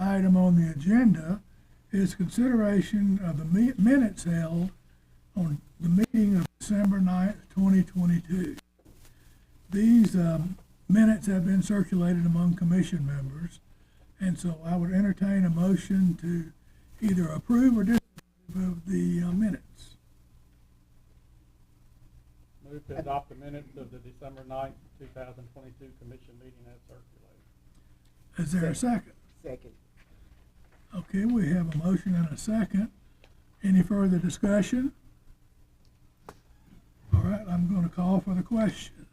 item on the agenda is consideration of the minutes held on the meeting of December 9th, 2022. These minutes have been circulated among commission members, and so I would entertain a motion to either approve or disapprove of the minutes. Move to adopt the minutes of the December 9th, 2022 commission meeting as circulated. Is there a second? Second. Okay, we have a motion and a second. Any further discussion? All right, I'm going to call for the question.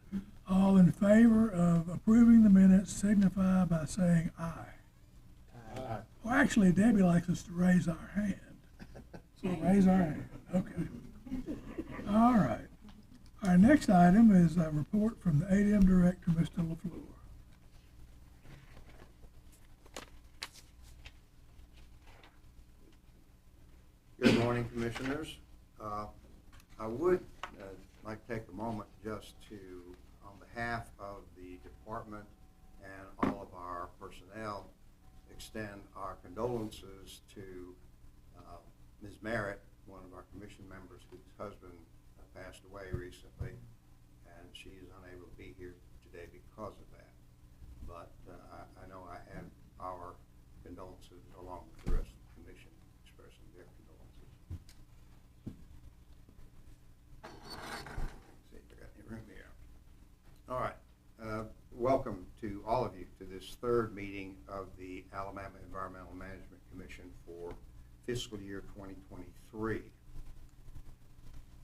All in favor of approving the minutes signify by saying aye. Aye. Well, actually, Debbie likes us to raise our hand. So raise our hand. Okay. All right. Our next item is a report from the ADEM director, Mr. LaFleur. Good morning, Commissioners. I would like to take a moment just to, on behalf of the department and all of our personnel, extend our condolences to Ms. Merritt, one of our commission members whose husband passed away recently, and she is unable to be here today because of that. But I know I add our condolences along with the rest of the commission expressing their condolences. See if I got any room here. All right. Welcome to all of you to this third meeting of the Alabama Environmental Management Commission for fiscal year 2023.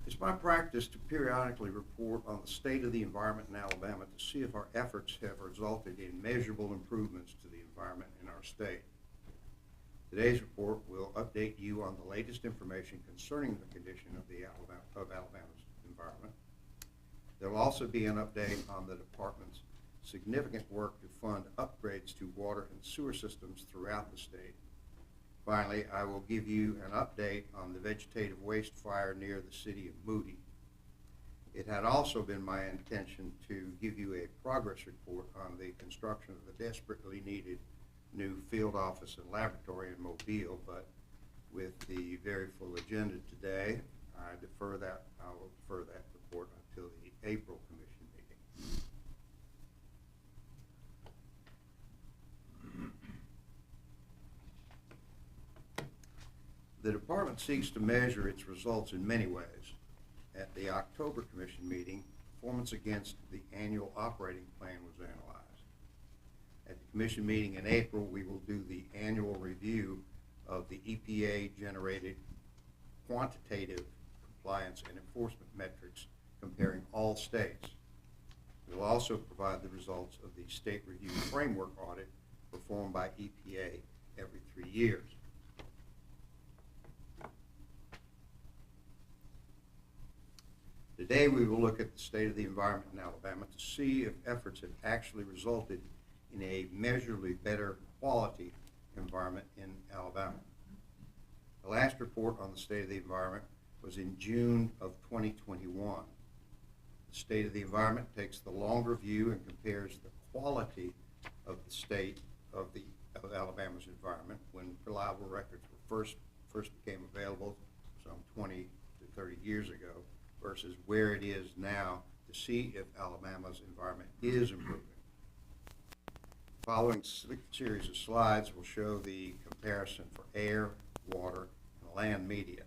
It's my practice to periodically report on the state of the environment in Alabama to see if our efforts have resulted in measurable improvements to the environment in our state. Today's report will update you on the latest information concerning the condition of Alabama's environment. There will also be an update on the department's significant work to fund upgrades to water and sewer systems throughout the state. Finally, I will give you an update on the vegetative waste fire near the city of Moody. It had also been my intention to give you a progress report on the construction of the desperately needed new field office and laboratory in Mobile, but with the very full agenda today, I will defer that report until the April commission meeting. The department seeks to measure its results in many ways. At the October commission meeting, performance against the annual operating plan was analyzed. At the commission meeting in April, we will do the annual review of the EPA-generated quantitative compliance and enforcement metrics comparing all states. We will also provide the results of the state review framework audit performed by EPA every 3 years. Today we will look at the state of the environment in Alabama to see if efforts have actually resulted in a measurably better quality environment in Alabama. The last report on the state of the environment was in June of 2021. The state of the environment takes the longer view and compares the quality of the state of Alabama's environment when reliable records were first became available some 20 to 30 years ago versus where it is now to see if Alabama's environment is improving. The following series of slides will show the comparison for air, water, and land media.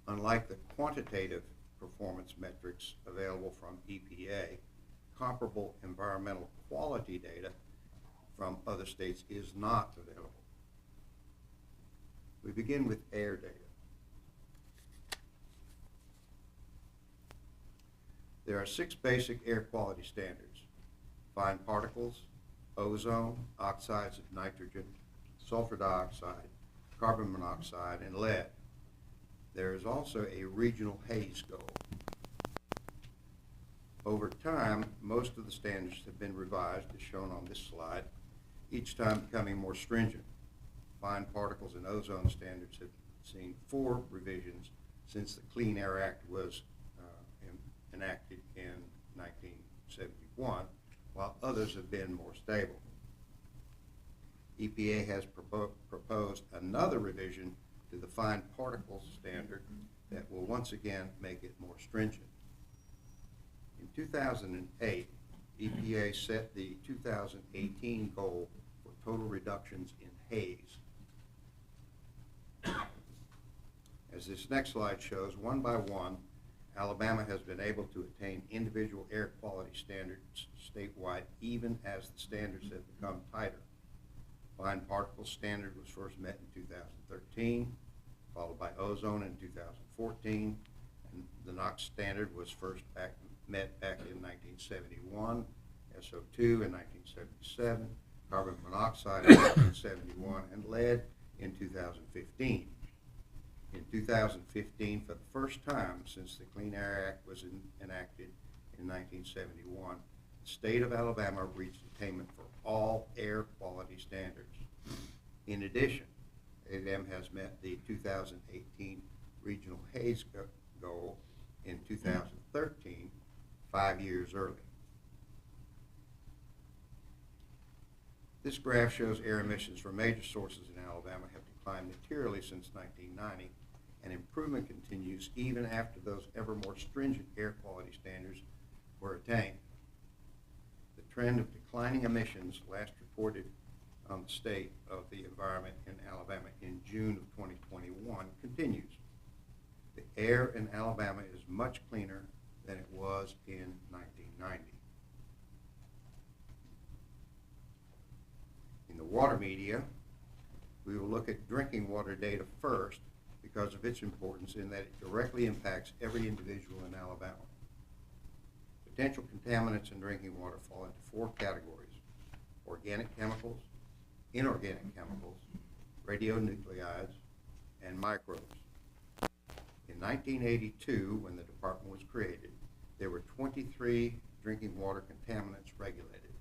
Unlike the quantitative performance metrics available from EPA, comparable environmental quality data from other states is not available. We begin with air data. There are 6 basic air quality standards: fine particles, ozone, oxides of nitrogen, sulfur dioxide, carbon monoxide, and lead. There is also a regional haze goal. Over time, most of the standards have been revised, as shown on this slide, each time becoming more stringent. Fine particles and ozone standards have seen 4 revisions since the Clean Air Act was enacted in 1971, while others have been more stable. EPA has proposed another revision to the fine particles standard that will once again make it more stringent. In 2008, EPA set the 2018 goal for total reductions in haze. As this next slide shows, one by one, Alabama has been able to attain individual air quality standards statewide, even as the standards have become tighter. Fine particle standard was first met in 2013, followed by ozone in 2014, and the NOx standard was first met back in 1971, SO2 in 1977, carbon monoxide in 1971, and lead in 2015. In 2015, for the first time since the Clean Air Act was enacted in 1971, the state of Alabama reached attainment for all air quality standards. In addition, ADEM has met the 2018 regional haze goal in 2013, 5 years early. This graph shows air emissions from major sources in Alabama have declined materially since 1990, and improvement continues even after those ever more stringent air quality standards were attained. The trend of declining emissions, last reported on the state of the environment in Alabama in June of 2021, continues. The air in Alabama is much cleaner than it was in 1990. In the water media, we will look at drinking water data first because of its importance in that it directly impacts every individual in Alabama. Potential contaminants in drinking water fall into 4 categories: organic chemicals, inorganic chemicals, radionuclides, and microbes. In 1982, when the department was created, there were 23 drinking water contaminants regulated.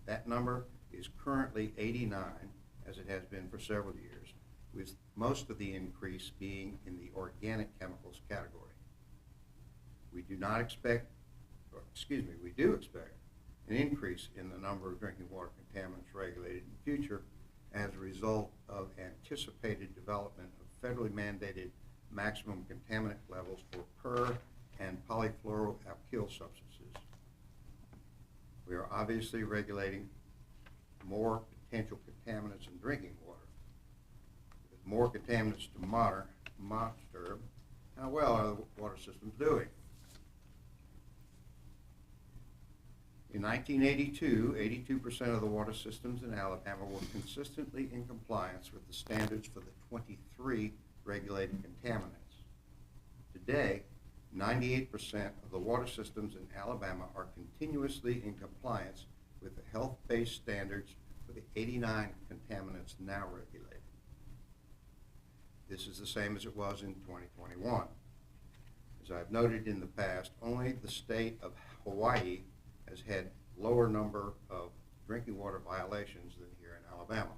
That number is currently 89, as it has been for several years, with most of the increase being in the organic chemicals category. We do expect an increase in the number of drinking water contaminants regulated in the future as a result of anticipated development of federally mandated maximum contaminant levels for per- and polyfluoroalkyl substances. We are obviously regulating more potential contaminants in drinking water. With more contaminants to monitor, how well are the water systems doing? In 1982, 82% of the water systems in Alabama were consistently in compliance with the standards for the 23 regulated contaminants. Today, 98% of the water systems in Alabama are continuously in compliance with the health-based standards for the 89 contaminants now regulated. This is the same as it was in 2021. As I've noted in the past, only the state of Hawaii has had lower number of drinking water violations than here in Alabama.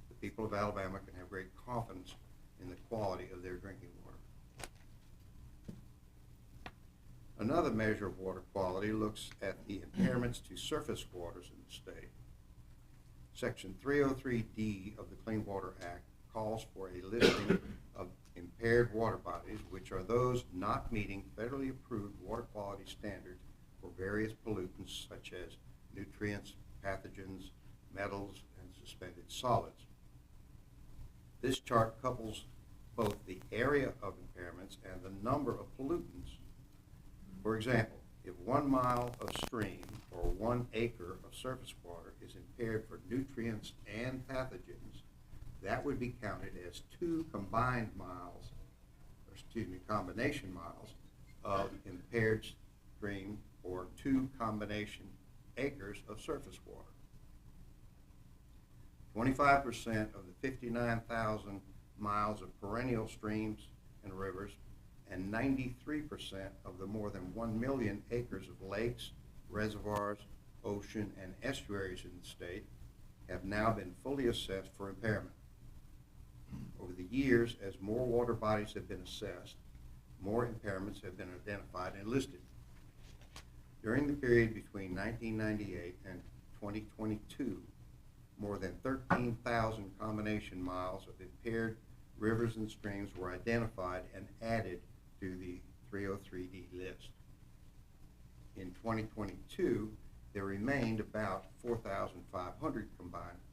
The people of Alabama can have great confidence in the quality of their drinking water. Another measure of water quality looks at the impairments to surface waters in the state. Section 303D of the Clean Water Act calls for a listing of impaired water bodies, which are those not meeting federally approved water quality standards for various pollutants such as nutrients, pathogens, metals, and suspended solids. This chart couples both the area of impairments and the number of pollutants. For example, if 1 mile of stream or 1 acre of surface water is impaired for nutrients and pathogens, that would be counted as 2 combination miles of impaired stream or 2 combination acres of surface water. 25% of the 59,000 miles of perennial streams and rivers and 93% of the more than 1 million acres of lakes, reservoirs, ocean, and estuaries in the state have now been fully assessed for impairment. Over the years, as more water bodies have been assessed, more impairments have been identified and listed. During the period between 1998 and 2022, more than 13,000 combination miles of impaired rivers and streams were identified and added to the 303D list. In 2022, there remained about 4,500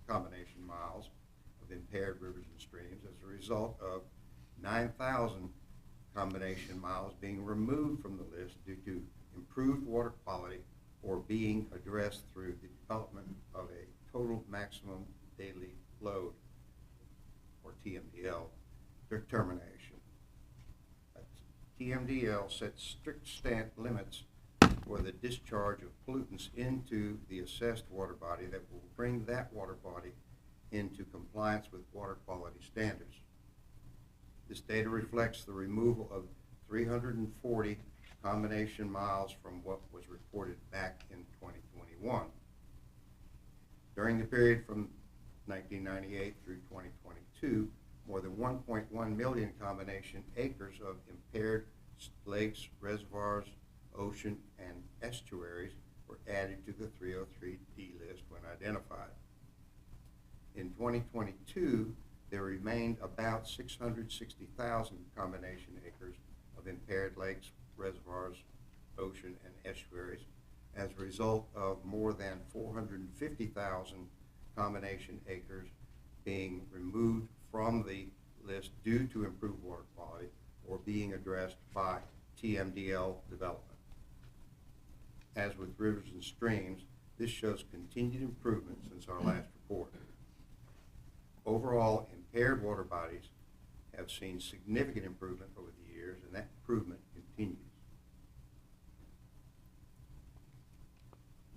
combination miles of impaired rivers and streams as a result of 9,000 combination miles being removed from the list due to improved water quality or being addressed through the development of a total maximum daily load, or TMDL, determination. TMDL sets strict limits for the discharge of pollutants into the assessed water body that will bring that water body into compliance with water quality standards. This data reflects the removal of 340 combination miles from what was reported back in 2021. During the period from 1998 through 2022, more than 1.1 million combination acres of impaired lakes, reservoirs, ocean, and estuaries were added to the 303D list when identified. In 2022, there remained about 660,000 combination acres of impaired lakes, reservoirs, ocean, and estuaries as a result of more than 450,000 combination acres being removed from the list due to improved water quality or being addressed by TMDL development. As with rivers and streams, this shows continued improvement since our last report. Overall, impaired water bodies have seen significant improvement over the years, and that improvement continues.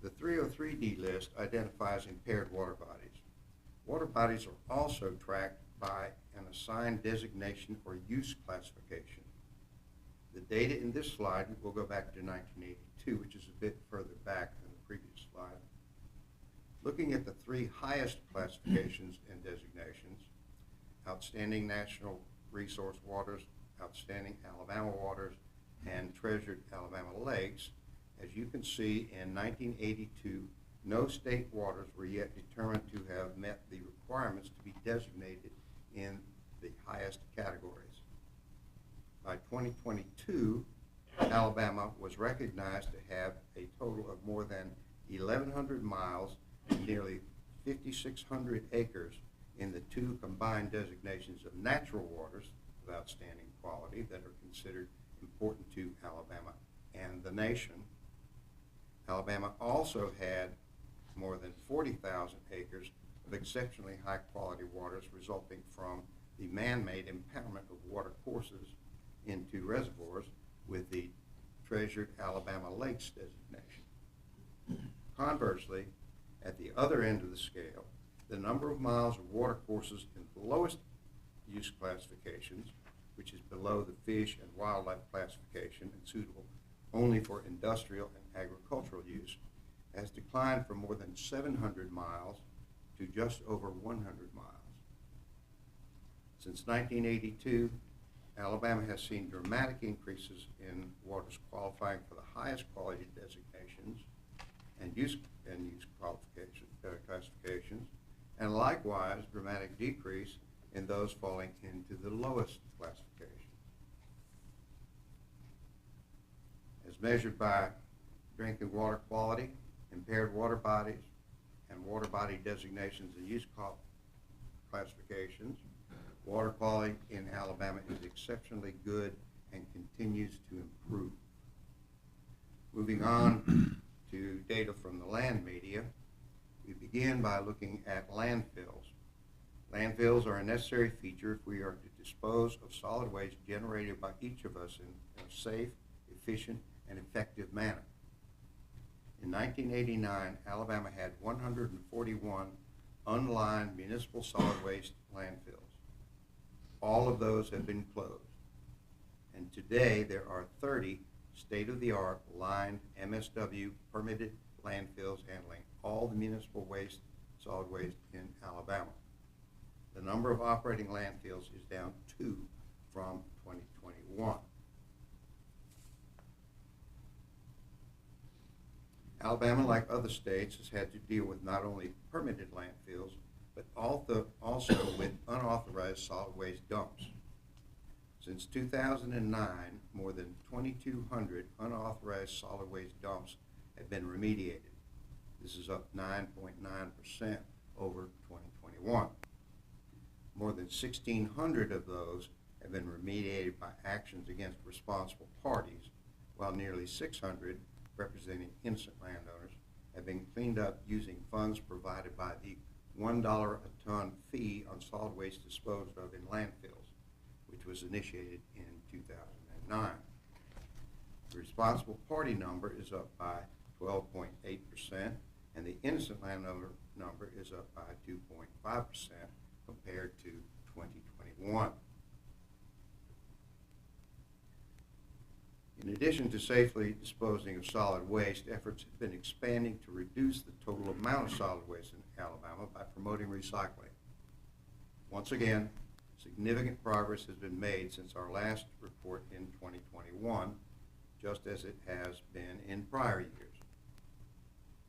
The 303D list identifies impaired water bodies. Water bodies are also tracked by an assigned designation or use classification. The data in this slide will go back to 1982, which is a bit further back than the previous slide. Looking at the three highest classifications and designations, Outstanding National Resource Waters, Outstanding Alabama Waters, and Treasured Alabama Lakes, as you can see, in 1982, no state waters were yet determined to have met the requirements to be designated in the highest categories. By 2022, Alabama was recognized to have a total of more than 1,100 miles and nearly 5,600 acres in the two combined designations of natural waters of outstanding quality that are considered important to Alabama and the nation. Alabama also had more than 40,000 acres of exceptionally high quality waters resulting from the man-made impoundment of water courses into reservoirs with the Treasured Alabama Lakes designation. Conversely, at the other end of the scale, the number of miles of water courses in the lowest use classifications, which is below the fish and wildlife classification and suitable only for industrial and agricultural use, has declined from more than 700 miles to just over 100 miles. Since 1982, Alabama has seen dramatic increases in waters qualifying for the highest quality designations and use classifications, and likewise dramatic decrease in those falling into the lowest classification. As measured by drinking water quality, impaired water bodies, and water body designations and use classifications, water quality in Alabama is exceptionally good and continues to improve. Moving on to data from the land media, we begin by looking at landfills. Landfills are a necessary feature if we are to dispose of solid waste generated by each of us in a safe, efficient, and effective manner. In 1989, Alabama had 141 unlined municipal solid waste landfills. All of those have been closed. And today there are 30 state-of-the-art lined MSW permitted landfills handling all the municipal waste, solid waste in Alabama. The number of operating landfills is down 2 from 2021. Alabama, like other states, has had to deal with not only permitted landfills, but also with unauthorized solid waste dumps. Since 2009, more than 2,200 unauthorized solid waste dumps have been remediated. This is up 9.9% over 2021. More than 1,600 of those have been remediated by actions against responsible parties, while nearly 600, representing innocent landowners, have been cleaned up using funds provided by the $1 a ton fee on solid waste disposed of in landfills, which was initiated in 2009. The responsible party number is up by 12.8%, and the innocent landowner number is up by 2.5% compared to 2021. In addition to safely disposing of solid waste, efforts have been expanding to reduce the total amount of solid waste in Alabama by promoting recycling. Once again, significant progress has been made since our last report in 2021, just as it has been in prior years.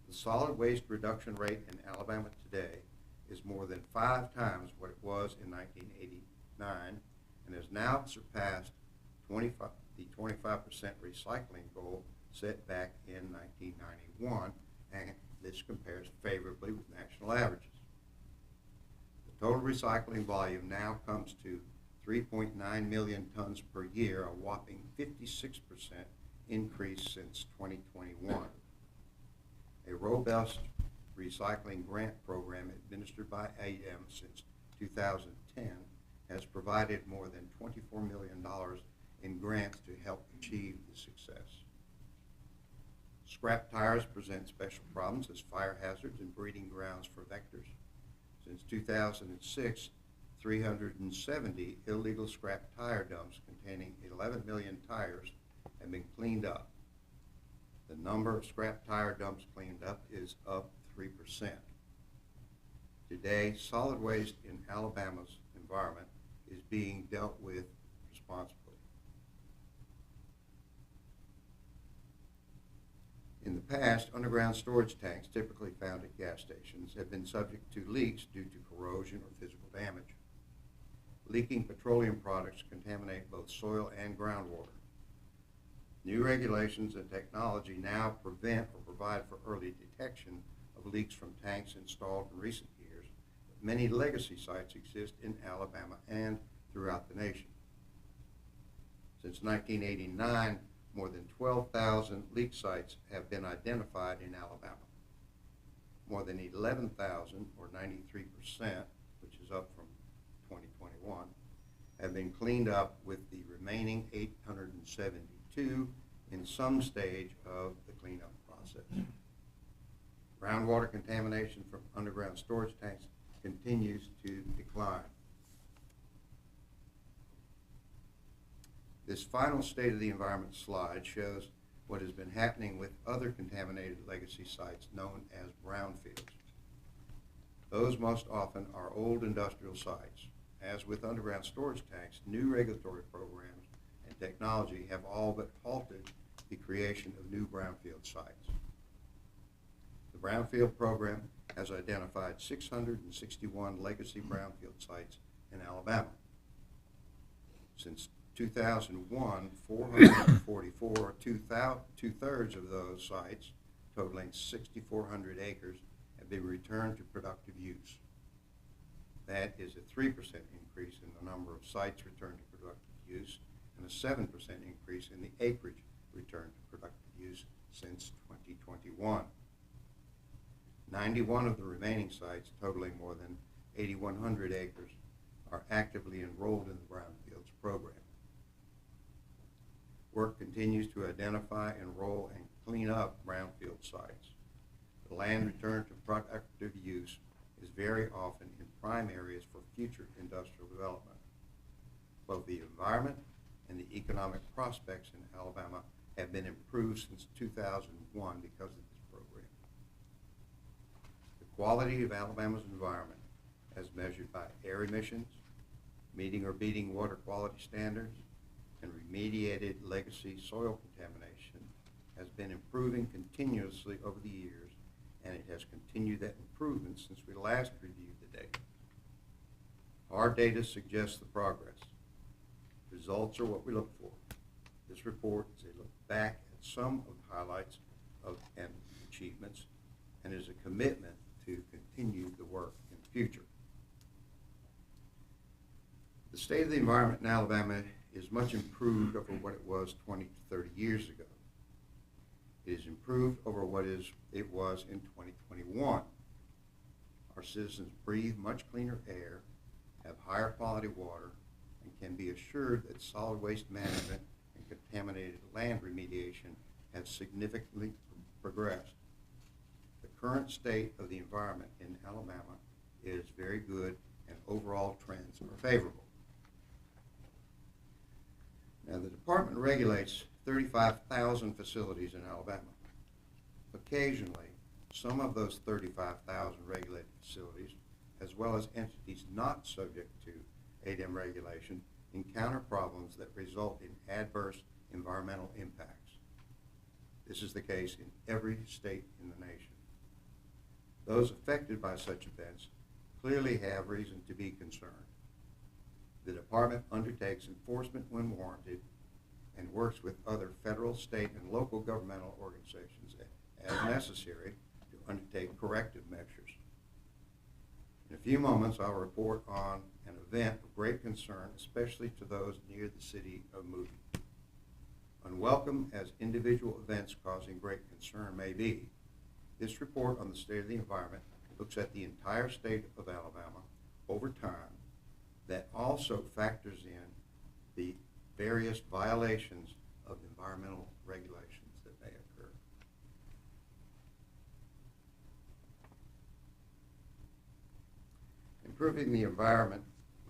The solid waste reduction rate in Alabama today is more than 5 times what it was in 1989 and has now surpassed the 25% recycling goal set back in 1991, and this compares favorably with national averages. The total recycling volume now comes to 3.9 million tons per year, a whopping 56% increase since 2021. A robust recycling grant program administered by ADEM since 2010 has provided more than $24 million in grants to help achieve the success. Scrap tires present special problems as fire hazards and breeding grounds for vectors. Since 2006, 370 illegal scrap tire dumps containing 11 million tires have been cleaned up. The number of scrap tire dumps cleaned up is up 3%. Today, solid waste in Alabama's environment is being dealt with responsibly. In the past, underground storage tanks, typically found at gas stations, have been subject to leaks due to corrosion or physical damage. Leaking petroleum products contaminate both soil and groundwater. New regulations and technology now prevent or provide for early detection of leaks from tanks installed in recent years, but many legacy sites exist in Alabama and throughout the nation. Since 1989, more than 12,000 leak sites have been identified in Alabama. More than 11,000, or 93%, which is up from 2021, have been cleaned up, with the remaining 872 in some stage of the cleanup process. Groundwater contamination from underground storage tanks continues to decline. This final State of the Environment slide shows what has been happening with other contaminated legacy sites known as brownfields. Those most often are old industrial sites. As with underground storage tanks, new regulatory programs and technology have all but halted the creation of new brownfield sites. The Brownfield Program has identified 661 legacy brownfield sites in Alabama. Since 2001, 444, two-thirds of those sites, totaling 6,400 acres, have been returned to productive use. That is a 3% increase in the number of sites returned to productive use and a 7% increase in the acreage returned to productive use since 2021. 91 of the remaining sites, totaling more than 8,100 acres, are actively enrolled in the Brownfields program. Work continues to identify, enroll, and clean up brownfield sites. The land returned to productive use is very often in prime areas for future industrial development. Both the environment and the economic prospects in Alabama have been improved since 2001 because of this program. The quality of Alabama's environment, as measured by air emissions, meeting or beating water quality standards, and remediated legacy soil contamination, has been improving continuously over the years, and it has continued that improvement since we last reviewed the data. Our data suggests the progress. Results are what we look for. This report is a look back at some of the highlights and achievements, and is a commitment to continue the work in the future. The state of the environment in Alabama is much improved over what it was 20 to 30 years ago. It is improved over what it was in 2021. Our citizens breathe much cleaner air, have higher quality water, and can be assured that solid waste management and contaminated land remediation have significantly progressed. The current state of the environment in Alabama is very good, and overall trends are favorable. Now, the department regulates 35,000 facilities in Alabama. Occasionally, some of those 35,000 regulated facilities, as well as entities not subject to ADEM regulation, encounter problems that result in adverse environmental impacts. This is the case in every state in the nation. Those affected by such events clearly have reason to be concerned. The department undertakes enforcement when warranted and works with other federal, state, and local governmental organizations as necessary to undertake corrective measures. In a few moments, I'll report on an event of great concern, especially to those near the city of Moody. Unwelcome as individual events causing great concern may be, this report on the state of the environment looks at the entire state of Alabama over time, that also factors in the various violations of environmental regulations that may occur. Improving the environment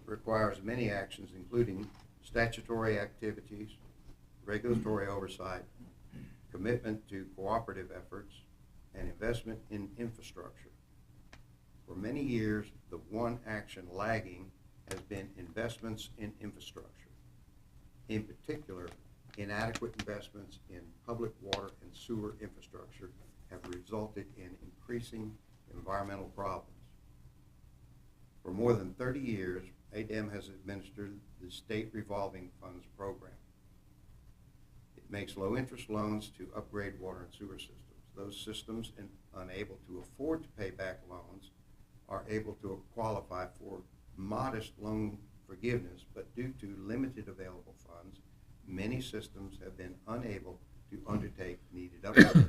requires many actions, including statutory activities, regulatory oversight, commitment to cooperative efforts, and investment in infrastructure. For many years, the one action lagging has been investments in infrastructure. In particular, inadequate investments in public water and sewer infrastructure have resulted in increasing environmental problems. For more than 30 years, ADEM has administered the State Revolving Funds Program. It makes low-interest loans to upgrade water and sewer systems. Those systems unable to afford to pay back loans are able to qualify for modest loan forgiveness, but due to limited available funds, many systems have been unable to undertake needed upgrades.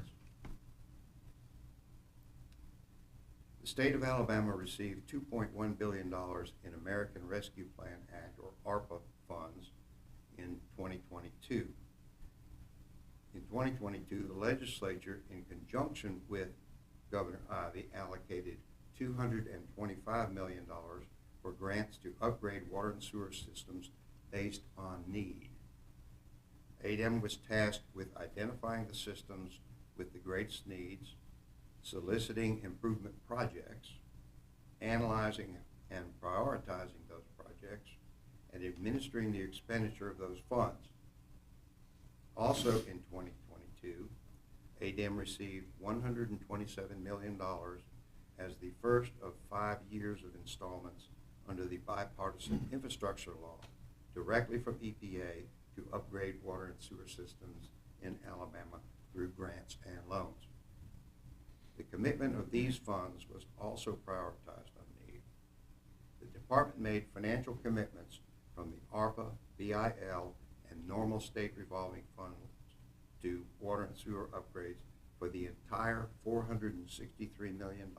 The state of Alabama received $2.1 billion in American Rescue Plan Act, or ARPA, funds in 2022. In 2022, the legislature, in conjunction with Governor Ivey, allocated $225 million for grants to upgrade water and sewer systems based on need. ADEM was tasked with identifying the systems with the greatest needs, soliciting improvement projects, analyzing and prioritizing those projects, and administering the expenditure of those funds. Also in 2022, ADEM received $127 million as the first of 5 years of installments under the bipartisan infrastructure law directly from EPA to upgrade water and sewer systems in Alabama through grants and loans. The commitment of these funds was also prioritized on need. The department made financial commitments from the ARPA, BIL, and normal state revolving funds to water and sewer upgrades for the entire $463 million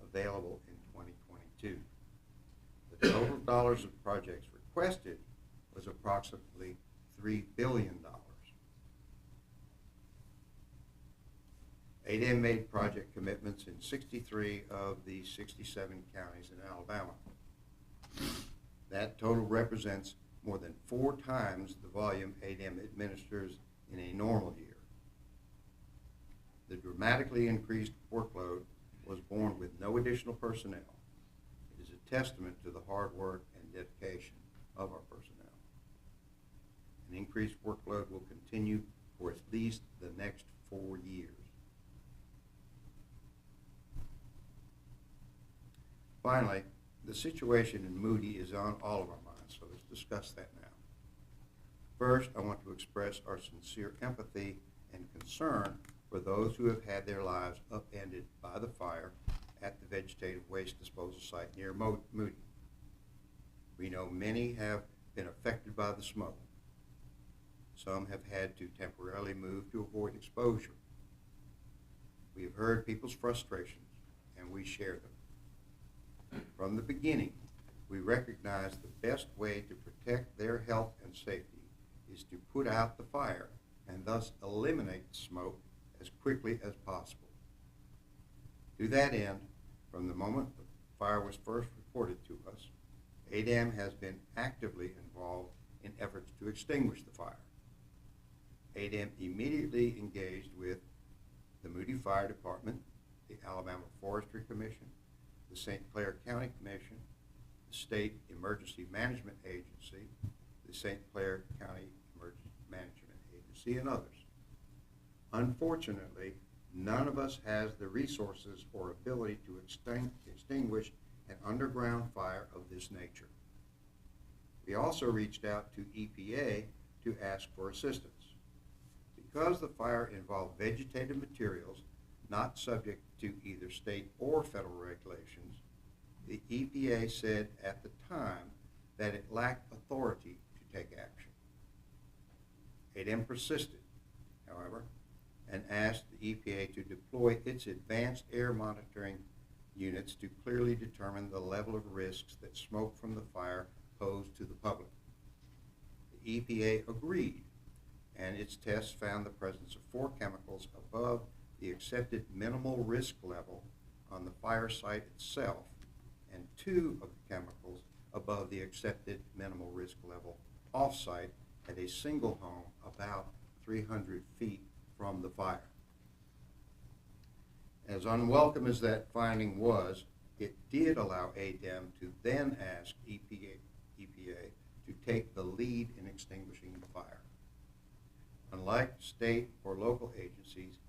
available in 2022. The total dollars of projects requested was approximately $3 billion. ADEM made project commitments in 63 of the 67 counties in Alabama. That total represents more than 4 times the volume ADEM administers in a normal year. The dramatically increased workload was borne with no additional personnel. It is a testament to the hard work and dedication of our personnel. An increased workload will continue for at least the next 4 years. Finally, the situation in Moody is on all of our minds, so let's discuss that now. First, I want to express our sincere empathy and concern for those who have had their lives upended by the fire at the vegetative waste disposal site near Moody. We know many have been affected by the smoke. Some have had to temporarily move to avoid exposure. We have heard people's frustrations, and we share them. From the beginning, we recognize the best way to protect their health and safety is to put out the fire and thus eliminate the smoke as quickly as possible. To that end, from the moment the fire was first reported to us, ADEM has been actively involved in efforts to extinguish the fire. ADEM immediately engaged with the Moody Fire Department, the Alabama Forestry Commission, the St. Clair County Commission, the State Emergency Management Agency, the St. Clair County Emergency Management Agency, and others. Unfortunately, none of us has the resources or ability to extinguish an underground fire of this nature. We also reached out to EPA to ask for assistance. Because the fire involved vegetative materials not subject to either state or federal regulations, the EPA said at the time that it lacked authority to take action. ADEM persisted, however, and asked the EPA to deploy its advanced air monitoring units to clearly determine the level of risks that smoke from the fire posed to the public. The EPA agreed, and its tests found the presence of 4 chemicals above the accepted minimal risk level on the fire site itself, and 2 of the chemicals above the accepted minimal risk level off-site at a single home about 300 feet from the fire. As unwelcome as that finding was, it did allow ADEM to then ask EPA to take the lead in extinguishing the fire. Unlike state or local agencies,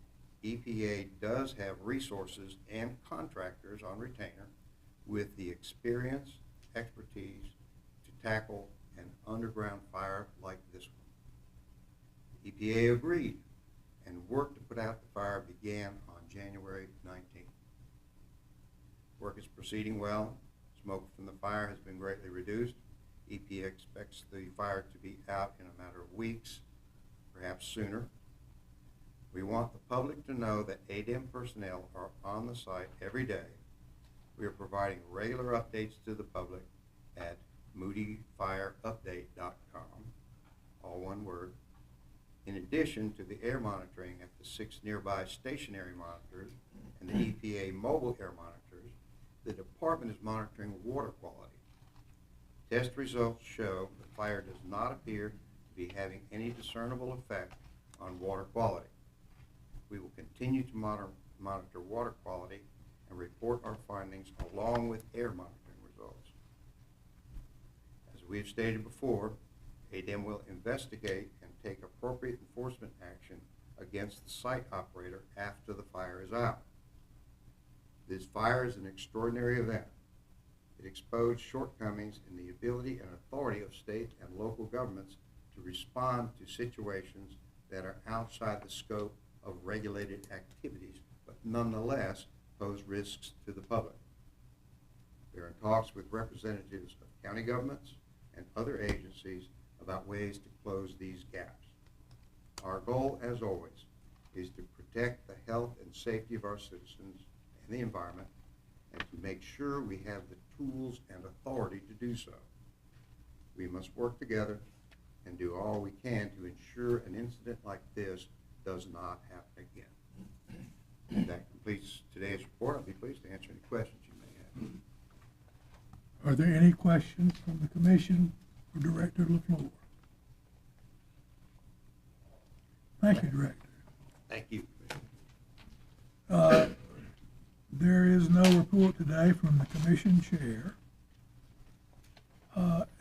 EPA does have resources and contractors on retainer with the experience, expertise to tackle an underground fire like this one. EPA agreed, and work to put out the fire began on January 19th. Work is proceeding well. Smoke from the fire has been greatly reduced. EPA expects the fire to be out in a matter of weeks, perhaps sooner. We want the public to know that ADEM personnel are on the site every day. We are providing regular updates to the public at moodyfireupdate.com, all one word. In addition to the air monitoring at the 6 nearby stationary monitors and the EPA mobile air monitors, the department is monitoring water quality. Test results show the fire does not appear to be having any discernible effect on water quality. We will continue to monitor water quality and report our findings along with air monitoring results. As we have stated before, ADEM will investigate and take appropriate enforcement action against the site operator after the fire is out. This fire is an extraordinary event. It exposed shortcomings in the ability and authority of state and local governments to respond to situations that are outside the scope of regulated activities, but nonetheless pose risks to the public. We are in talks with representatives of county governments and other agencies about ways to close these gaps. Our goal, as always, is to protect the health and safety of our citizens and the environment, and to make sure we have the tools and authority to do so. We must work together and do all we can to ensure an incident like this does not happen again. And that completes today's report. I'll be pleased to answer any questions you may have. Are there any questions from the commission for Director LaFleur? Thank you, Director. Thank you. There is no report today from the commission chair.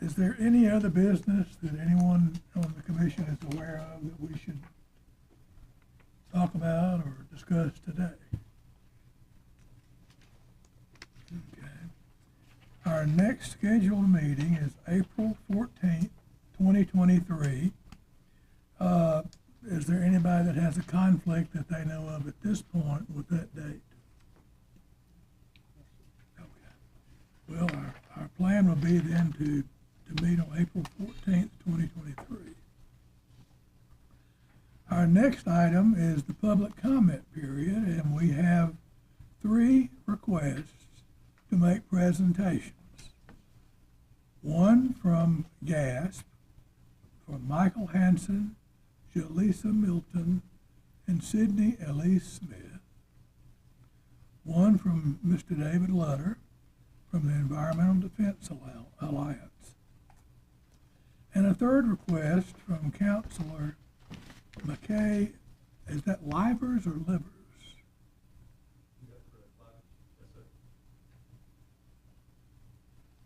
Is there any other business that anyone on the commission is aware of that we should talk about or discuss today? Okay. Our next scheduled meeting is April 14th, 2023. Is there anybody that has a conflict that they know of at this point with that date? Okay. Well, our plan would be then to meet on April 14th, 2023. Our next item is the public comment period, and we have 3 requests to make presentations. One from GASP, from Michael Hanson, Jaleesa Milton, and Sydney Elise Smith. One from Mr. David Lutter from the Environmental Defense Alliance. And a third request from Councilor McKay. Is that livers or livers?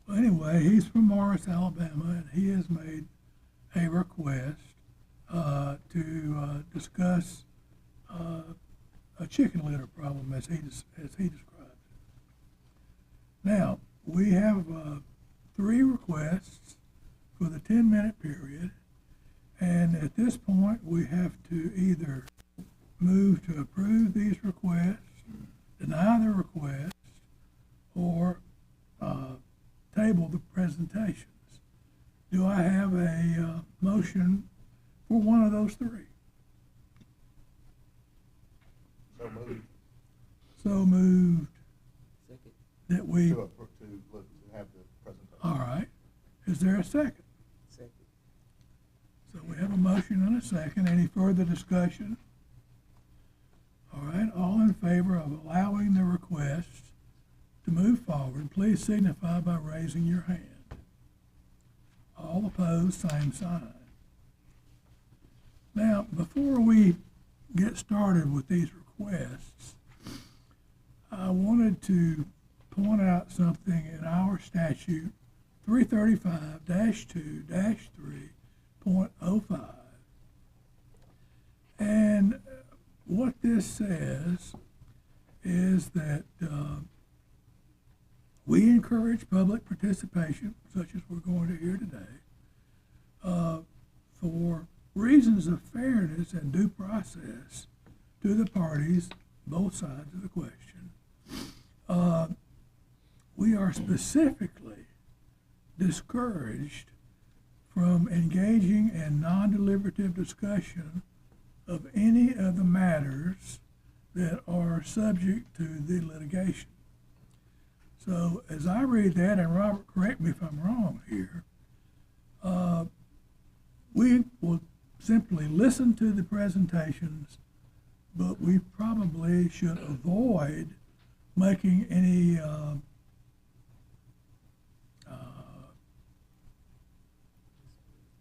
Well, anyway, he's from Morris, Alabama, and he has made a request to discuss a chicken litter problem as he described it. Now, we have 3 requests for the 10-minute period, and at this point we have to either move to approve these requests, deny the request, or table the presentations. Do I have a motion for one of those 3? So moved. So moved. Second. That we, To have the presentation. all right. Is there a second? Second. So we have a motion and a second. Any further discussion? All right, all in favor of allowing the request to move forward, please signify by raising your hand. All opposed, same sign. Now, before we get started with these requests, I wanted to point out something in our statute 335-2-3.05. And what this says is that we encourage public participation, such as we're going to hear today, for reasons of fairness and due process to the parties, both sides of the question. We are specifically discouraged from engaging in non-deliberative discussion of any of the matters that are subject to the litigation. So as I read that, and Robert, correct me if I'm wrong here, we will simply listen to the presentations, but we probably should avoid making any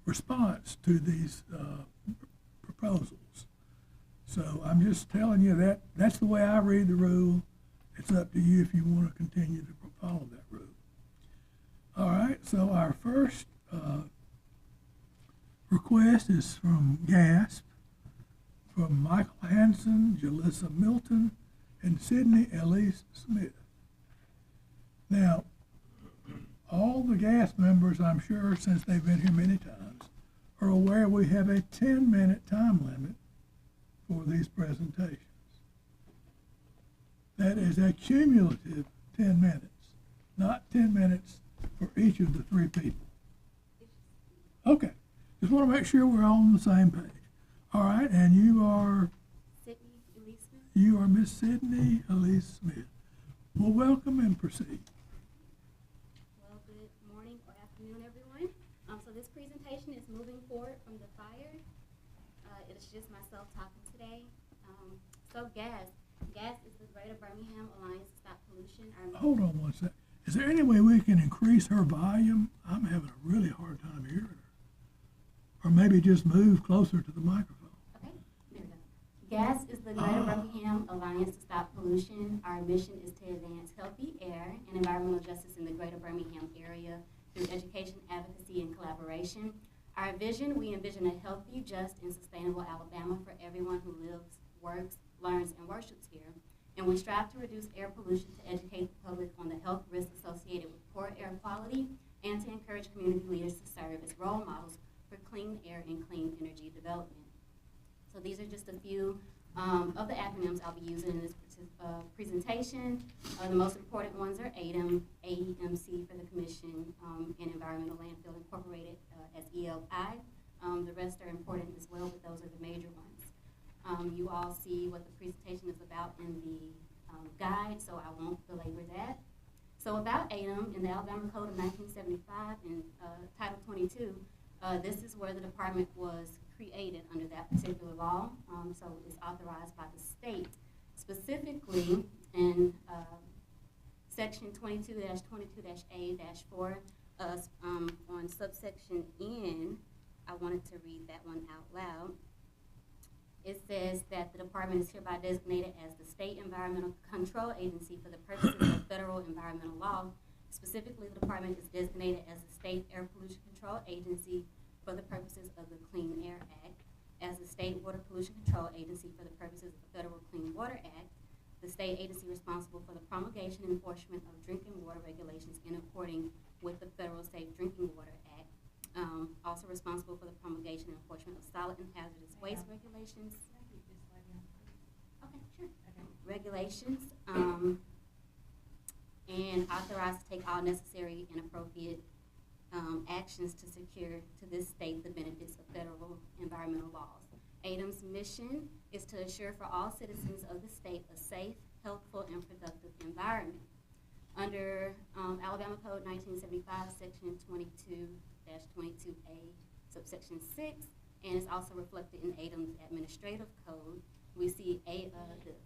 response to these proposals. So I'm just telling you that that's the way I read the rule. It's up to you if you want to continue to follow that rule. All right, so our first request is from GASP, from Michael Hanson, Jaleesa Milton, and Sydney Elise Smith. Now, all the GASP members, I'm sure, since they've been here many times, are aware we have a 10-minute time limit for these presentations. That is a cumulative 10 minutes, not 10 minutes for each of the 3 people. Okay, just want to make sure we're all on the same page. All right, and you are? Sydney Elise Smith. You are Miss Sydney Elise Smith. Well, welcome and proceed. Well, good morning or afternoon, everyone. So this presentation is moving forward from the fire. It's just myself talking today. So GAS is the Greater Birmingham Alliance to Stop Pollution. Hold on one sec. Is there any way we can increase her volume? I'm having a really hard time hearing her. Or maybe just move closer to the microphone. Okay, there we go. GAS is the Greater Birmingham Alliance to Stop Pollution. Our mission is to advance healthy air and environmental justice in the Greater Birmingham area through education, advocacy, and collaboration. Our vision, we envision a healthy, just, and sustainable Alabama for everyone who lives, works, learns, and worships here, and we strive to reduce air pollution to educate the public on the health risks associated with poor air quality and to encourage community leaders to serve as role models for clean air and clean energy development. So these are just a few of the acronyms I'll be using in this presentation. The most important ones are ADEM, AEMC for the Commission, and Environmental Landfill Incorporated as ELI. The rest are important as well, but those are the major ones. You all see what the presentation is about in the guide, so I won't belabor that. So about ADEM, in the Alabama Code of 1975 in Title 22, this is where the department was created under that particular law. So it's authorized by the state. Specifically in section 22-22-A-4 on subsection N, I wanted to read that one out loud. It says that the department is hereby designated as the State Environmental Control Agency for the purposes of federal environmental law. Specifically, the department is designated as the State Air Pollution Control Agency for the purposes of the Clean Air Act, as the State Water Pollution Control Agency for the purposes of the Federal Clean Water Act, the state agency responsible for the promulgation and enforcement of drinking water regulations in accordance with the Federal Safe Drinking Water Act, also responsible for the promulgation and enforcement of solid and hazardous waste regulations. Okay, sure. Okay. Regulations, and authorized to take all necessary and appropriate actions to secure to this state the benefits of federal environmental laws. ADEM's mission is to assure for all citizens of the state a safe, healthful, and productive environment. Under Alabama Code 1975, Section 22-22A, subsection 6, and is also reflected in ADEM's administrative code, we see the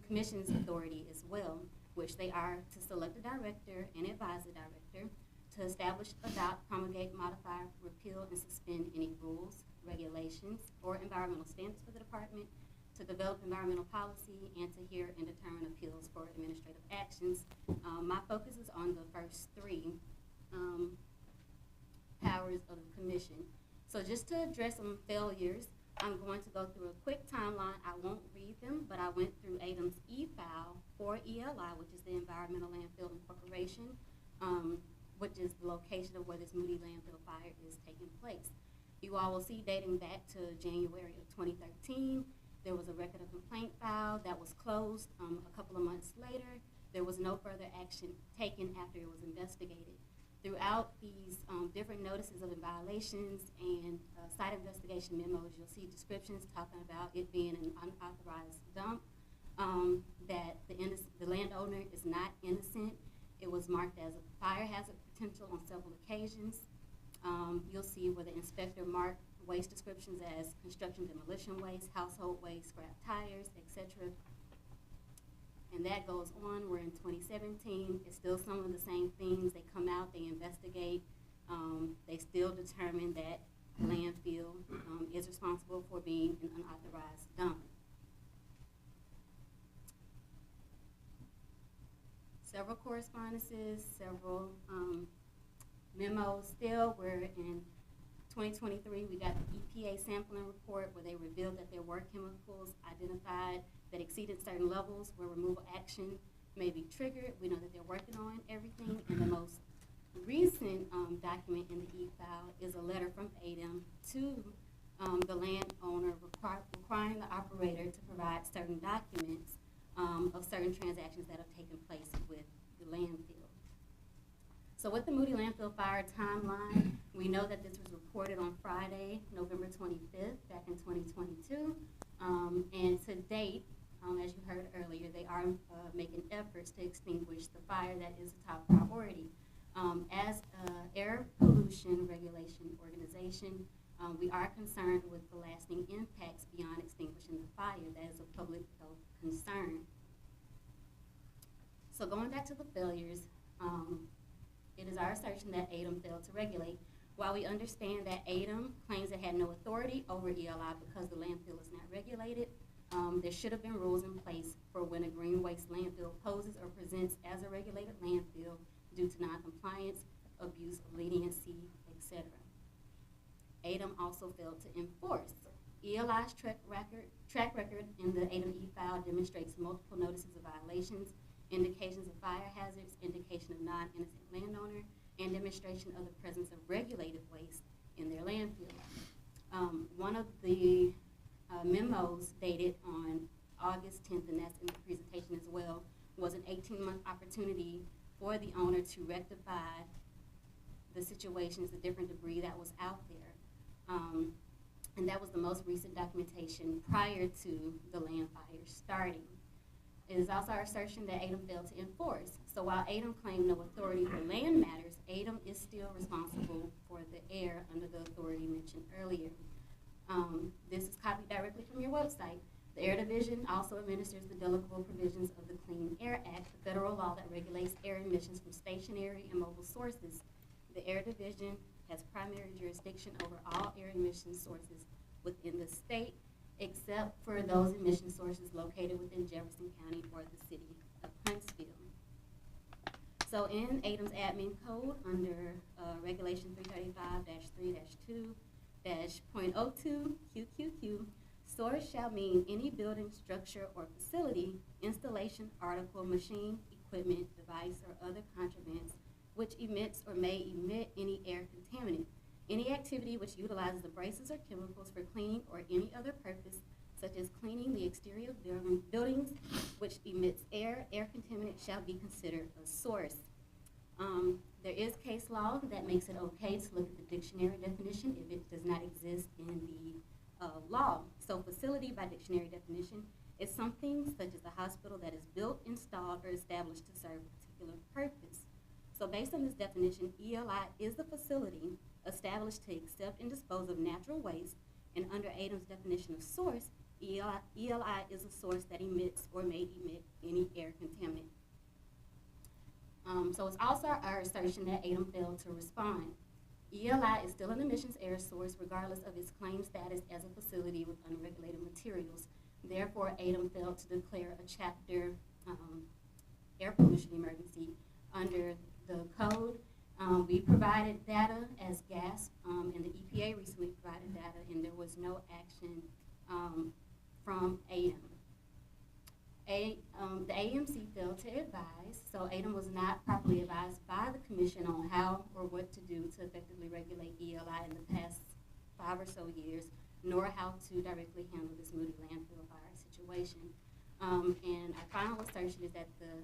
Commission's authority as well, which they are to select a director and advise the director, to establish, adopt, promulgate, modify, repeal, and suspend any rules, regulations, or environmental standards for the department, to develop environmental policy, and to hear and determine appeals for administrative actions. My focus is on the first three powers of the commission. So just to address some failures, I'm going to go through a quick timeline. I won't read them, but I went through ADEM's e-file for ELI, which is the Environmental Landfill Incorporation, which is the location of where this Moody landfill fire is taking place. You all will see dating back to January of 2013, there was a record of complaint filed that was closed a couple of months later. There was no further action taken after it was investigated. Throughout these different notices of violations and site investigation memos, you'll see descriptions talking about it being an unauthorized dump, that the landowner is not innocent. It was marked as a fire hazard potential on several occasions. You'll see where the inspector marked waste descriptions as construction demolition waste, household waste, scrap tires, etc. And that goes on. We're in 2017. It's still some of the same things. They come out, they investigate. They still determine that the landfill is responsible for being an unauthorized dump. Several correspondences, several memos still. We're in 2023, we got the EPA sampling report where they revealed that there were chemicals identified that exceeded certain levels where removal action may be triggered. We know that they're working on everything, and the most recent document in the e-file is a letter from ADEM to the landowner requiring the operator to provide certain documents of certain transactions that have taken place with the landfill. So with the Moody landfill fire timeline, we know that this was reported on Friday, November 25th, back in 2022. And to date, as you heard earlier, they are making efforts to extinguish the fire. That is a top priority. As an air pollution regulation organization, we are concerned with the lasting impacts beyond extinguishing the fire. That is a public health concern. So going back to the failures, it is our assertion that ADEM failed to regulate. While we understand that ADEM claims it had no authority over ELI because the landfill is not regulated, there should have been rules in place for when a green waste landfill poses or presents as a regulated landfill due to noncompliance, abuse of leniency, etc. ADEM also failed to enforce ELI's track record in the ADEM e-file demonstrates multiple notices of violations, indications of fire hazards, indication of non-innocent landowner, and demonstration of the presence of regulated waste in their landfill. One of the memos dated on August 10th, and that's in the presentation as well, was an 18-month opportunity for the owner to rectify the situations, the different debris that was out there. And that was the most recent documentation prior to the land fire starting. It is also our assertion that ADEM failed to enforce. So while ADEM claimed no authority for land matters, ADEM is still responsible for the air under the authority mentioned earlier. This is copied directly from your website. The Air Division also administers the delegable provisions of the Clean Air Act, the federal law that regulates air emissions from stationary and mobile sources. The Air Division has primary jurisdiction over all air emission sources within the state, except for those emission sources located within Jefferson County or the city of Huntsville. So in ADEM's admin code under regulation 335-3-2-.02 QQQ, source shall mean any building, structure, or facility, installation, article, machine, equipment, device, or other contrivance which emits or may emit any air contaminant. Any activity which utilizes abrasives or chemicals for cleaning or any other purpose, such as cleaning the exterior of buildings which emits air contaminant shall be considered a source. There is case law that makes it okay to look at the dictionary definition if it does not exist in the law. So facility by dictionary definition is something such as a hospital that is built, installed, or established to serve a particular purpose. So based on this definition, ELI is the facility established to accept and dispose of natural waste, and under ADEM's definition of source, ELI is a source that emits or may emit any air contaminant. So it's also our assertion that ADEM failed to respond. ELI is still an emissions air source regardless of its claimed status as a facility with unregulated materials. Therefore, ADEM failed to declare a chapter air pollution emergency under the code. We provided data as GASP, and the EPA recently provided data, and there was no action from ADEM. The AMC failed to advise, so ADEM was not properly advised by the Commission on how or what to do to effectively regulate ELI in the past 5 or so years, nor how to directly handle this Moody landfill fire situation. And our final assertion is that the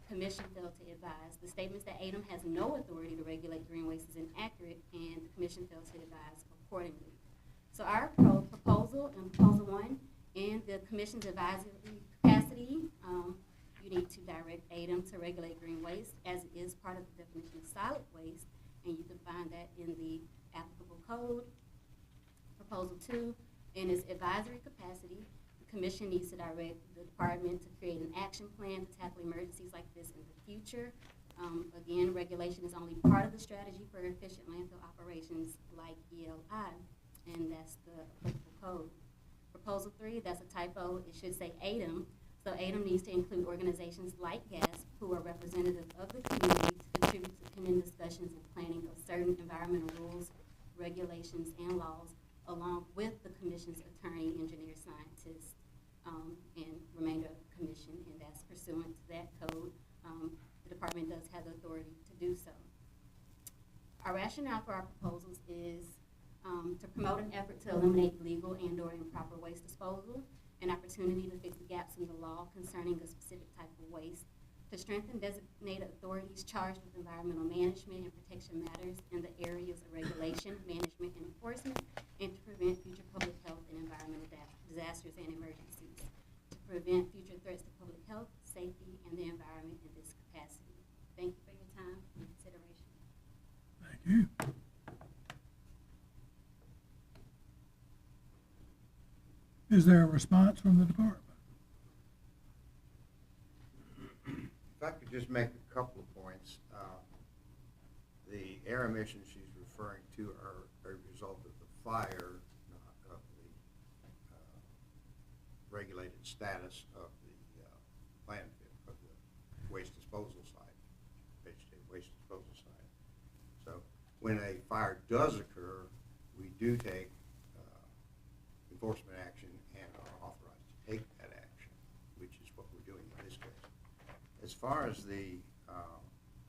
Commission failed to advise. The statements that ADEM has no authority to regulate green waste is inaccurate, and the Commission failed to advise accordingly. So our proposal in Proposal 1 and the Commission's advisory capacity, you need to direct ADEM to regulate green waste as it is part of the definition of solid waste, and you can find that in the applicable code. Proposal 2, in its advisory capacity, the Commission needs to direct the department to create an action plan to tackle emergencies like this in the future. Again, regulation is only part of the strategy for efficient landfill operations like ELI, and that's the applicable code. Proposal 3, that's a typo. It should say ADEM. So ADEM needs to include organizations like GASP who are representative of the community to contribute to pending discussions and planning of certain environmental rules, regulations, and laws, along with the Commission's attorney, engineer, scientist, and remainder of the Commission, and that's pursuant to that code. The department does have the authority to do so. Our rationale for our proposals is to promote an effort to eliminate illegal and/or improper waste disposal, an opportunity to fix the gaps in the law concerning a specific type of waste, to strengthen designated authorities charged with environmental management and protection matters in the areas of regulation, management, and enforcement, and to prevent future public health and environmental disasters and emergencies, to prevent future threats to public health, safety, and the environment in this capacity. Thank you for your time and consideration. Thank you. Is there a response from the department? If I could just make a couple of points. The air emissions she's referring to are a result of the fire, not of the regulated status of the landfill, of the waste disposal site, vegetative waste disposal site. So when a fire does occur, we do take enforcement far as the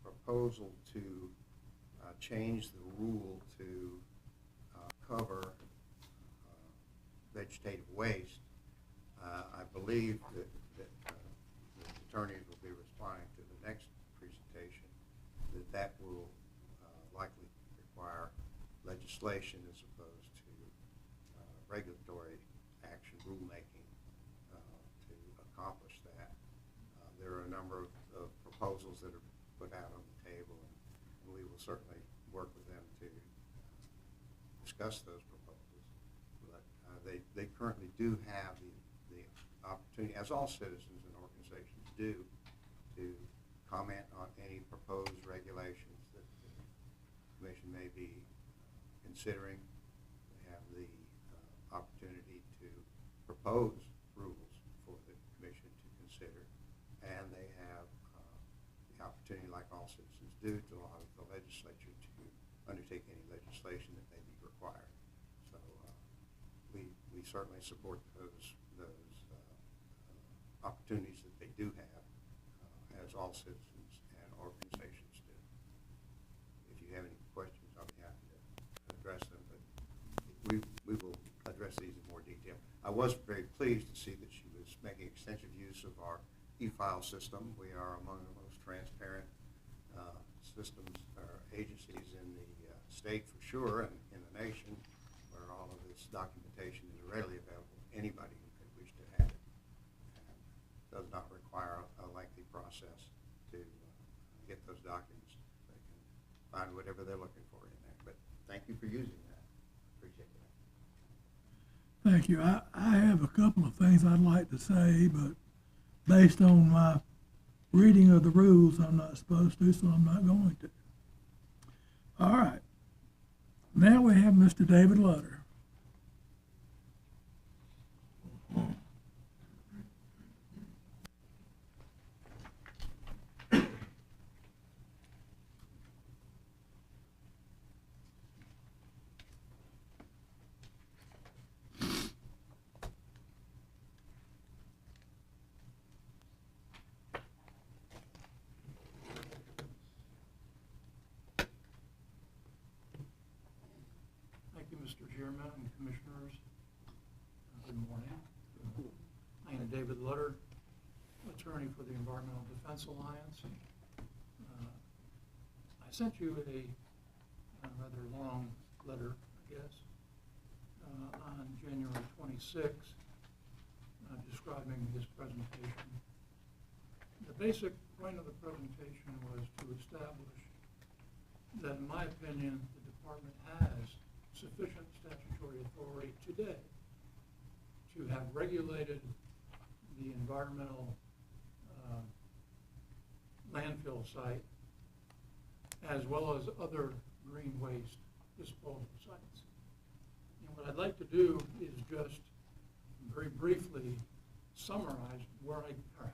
proposal to change the rule to cover vegetative waste, I believe that the attorneys will be responding to the next presentation, that will likely require legislation as opposed to regulatory action, rulemaking, to accomplish that. There are a number of proposals that are put out on the table, and we will certainly work with them to discuss those proposals. But they currently do have the opportunity, as all citizens and organizations do, to comment on any proposed regulations that the Commission may be considering. They have the opportunity to propose rules for the Commission to consider, and they have the opportunity, like all citizens do, to allow the legislature to undertake any legislation that may be required. So we certainly support those opportunities that they do have, as all citizens and organizations do. If you have any questions, I'll be happy to address them, but we will address these in more detail. I was very pleased to see that she was making extensive use of our e-file system. We are among the most transparent systems or agencies in the state for sure, and in the nation, where all of this documentation is readily available to anybody who could wish to have it. And does not require a lengthy process to get those documents. They can find whatever they're looking for in there. But thank you for using that. Appreciate that. Thank you. I have a couple of things I'd like to say, but based on my reading of the rules, I'm not supposed to, so I'm not going to. All right. Now we have Mr. David Lutter. Thank you, Mr. Chairman and Commissioners. Good morning. I am David Lutter, attorney for the Environmental Defense Alliance. I sent you a rather long letter, I guess, on January 26th, describing this presentation. The basic point of the presentation was to establish that, in my opinion, the department has sufficient statutory authority today to have regulated the environmental landfill site as well as other green waste disposal sites. And what I'd like to do is just very briefly summarize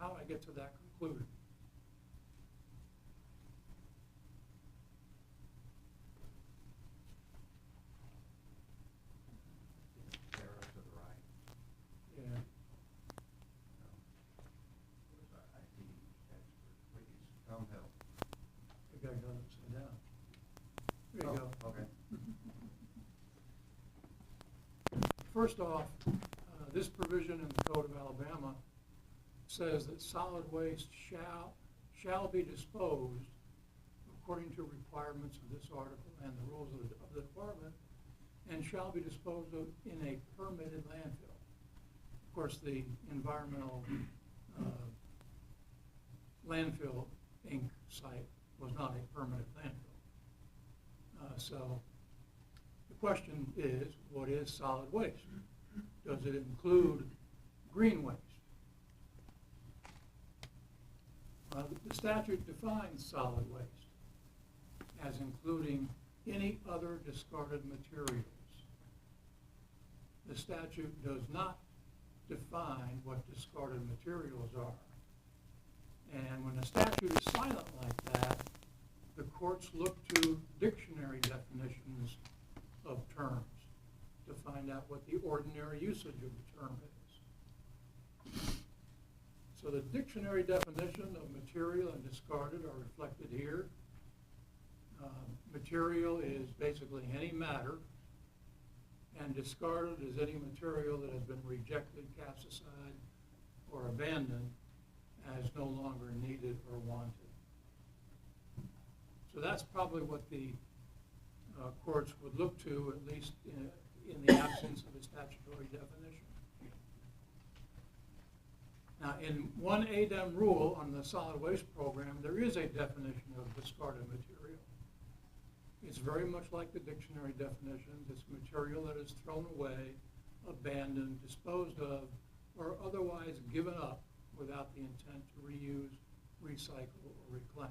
how I get to that conclusion. Yeah. I got it upside down. There you go. Okay. First off, this provision in the Code of Alabama says that solid waste shall be disposed according to requirements of this article and the rules of the department, and shall be disposed of in a permitted landfill. Of course, the environmental landfill Inc. site was not a permitted landfill. So the question is, what is solid waste? Does it include green waste? The statute defines solid waste as including any other discarded materials. The statute does not define what discarded materials are. And when a statute is silent like that, the courts look to dictionary definitions of terms to find out what the ordinary usage of the term is. So So the dictionary definition of material and discarded are reflected here. Material is basically any matter, and discarded is any material that has been rejected, cast aside, or abandoned as no longer needed or wanted. So that's probably what the courts would look to, at least in the absence of a statutory definition. Now, in one ADEM rule on the solid waste program, there is a definition of discarded material. It's very much like the dictionary definitions. It's material that is thrown away, abandoned, disposed of, or otherwise given up without the intent to reuse, recycle, or reclaim.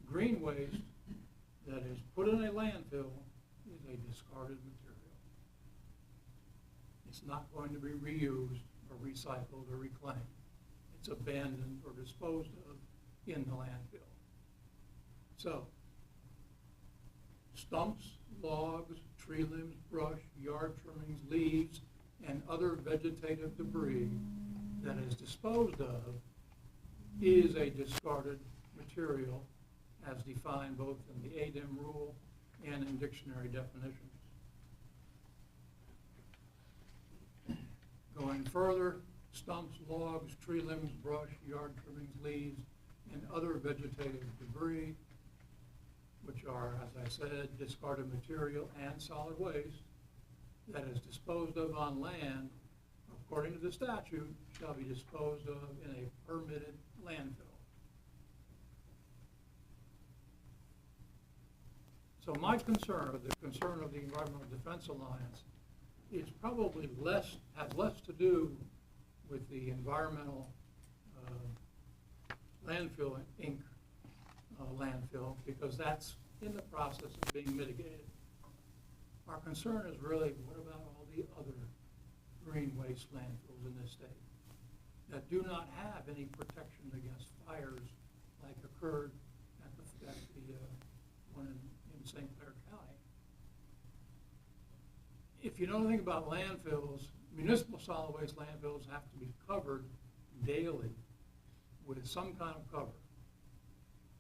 Green waste that is put in a landfill is a discarded material. It's not going to be reused or recycled or reclaimed. It's abandoned or disposed of in the landfill. So, stumps, logs, tree limbs, brush, yard trimmings, leaves, and other vegetative debris that is disposed of is a discarded material as defined both in the ADEM rule and in dictionary definitions. Going further, stumps, logs, tree limbs, brush, yard trimmings, leaves, and other vegetative debris, which are, as I said, discarded material and solid waste that is disposed of on land, according to the statute, shall be disposed of in a permitted landfill. So my concern, or the concern of the Environmental Defense Alliance, is probably has less to do with the environmental landfill, Inc. Landfill, because that's in the process of being mitigated. Our concern is really, what about all the other green waste landfills in this state that do not have any protection against fires like occurred at the one in St. Clair County? If you know anything about landfills, municipal solid waste landfills have to be covered daily with some kind of cover.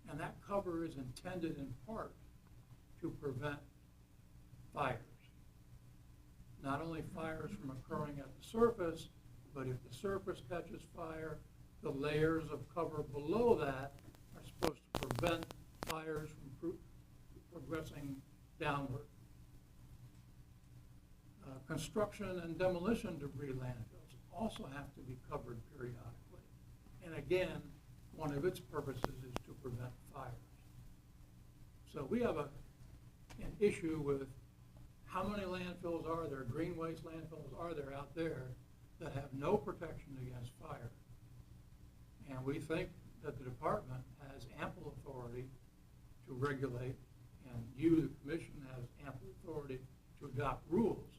And that cover is intended in part to prevent fires. Not only fires from occurring at the surface, but if the surface catches fire, the layers of cover below that are supposed to prevent fires from progressing downward. Construction and demolition debris landfills also have to be covered periodically. And again, one of its purposes is to prevent fires. So we have an issue with how many landfills are there, green waste landfills are there out there that have no protection against fire. And we think that the department has ample authority to regulate, and you, the commission, has ample authority to adopt rules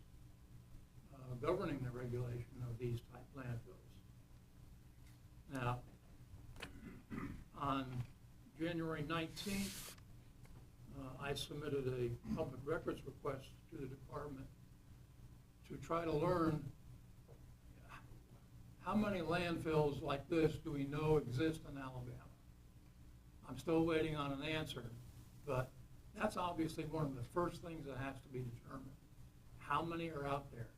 governing the regulation of these type landfills. Now, on January 19th, I submitted a public records request to the department to try to learn how many landfills like this do we know exist in Alabama. I'm still waiting on an answer, but that's obviously one of the first things that has to be determined. How many are out there?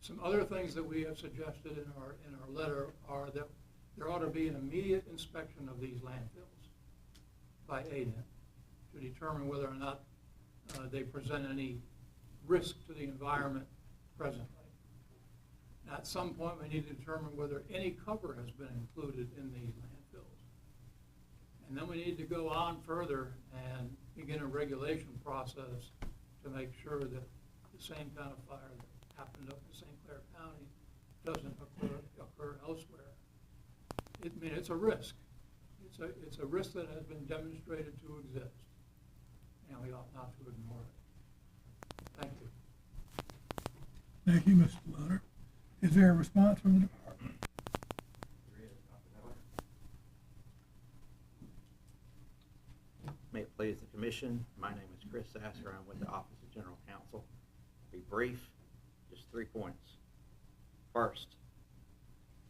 Some other things that we have suggested in our letter are that there ought to be an immediate inspection of these landfills by ADEM to determine whether or not they present any risk to the environment presently. At some point, we need to determine whether any cover has been included in these landfills. And then we need to go on further and begin a regulation process to make sure that the same kind of fire that happened up in St. Clair County doesn't occur elsewhere. It's a risk. It's a risk that has been demonstrated to exist, and we ought not to ignore it. Thank you. Thank you, Mr. Lutter. Is there a response from the department? May it please the commission, my name is Chris Sasser. I'm with the Office of General Counsel. Be brief, just 3 points. First,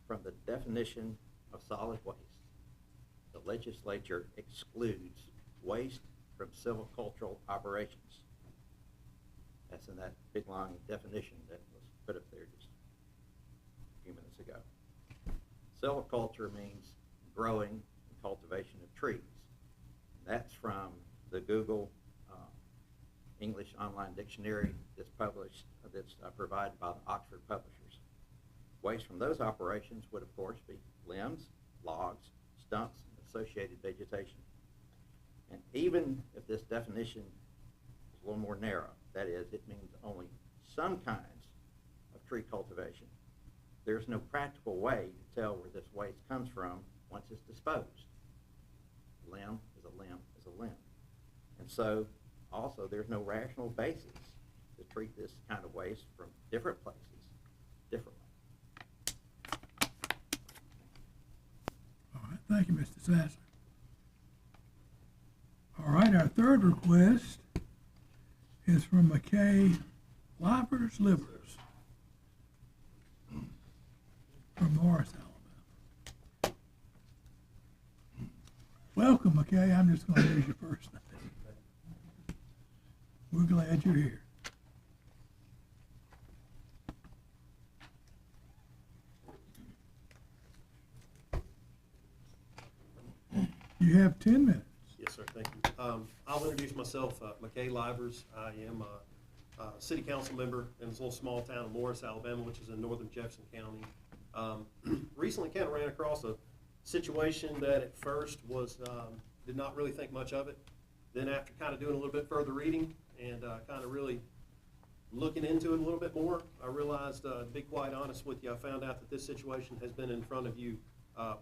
from the definition of solid waste, the legislature excludes waste from silvicultural operations. That's in that big long definition that was put up there just a few minutes ago. Silviculture means growing and cultivation of trees. That's from the Google English Online Dictionary that's published, that's provided by the Oxford Publishers. Waste from those operations would, of course, be limbs, logs, stumps, and associated vegetation. And even if this definition is a little more narrow, that is, it means only some kinds of tree cultivation, there's no practical way to tell where this waste comes from once it's disposed. A limb is a limb is a limb. And so, also, there's no rational basis to treat this kind of waste from different places differently. All right, thank you, Mr. Sasser. All right, our third request is from McKay Livers Livers from Morris, Alabama. Welcome, McKay. I'm just going to use your first name. We're glad you're here. You have 10 minutes. Yes, sir, thank you. I'll introduce myself, McKay Livers. I am a city council member in this little small town of Morris, Alabama, which is in northern Jefferson County. Recently kind of ran across a situation that at first was, did not really think much of it. Then after kind of doing a little bit further reading and kind of really looking into it a little bit more, I realized, to be quite honest with you, I found out that this situation has been in front of you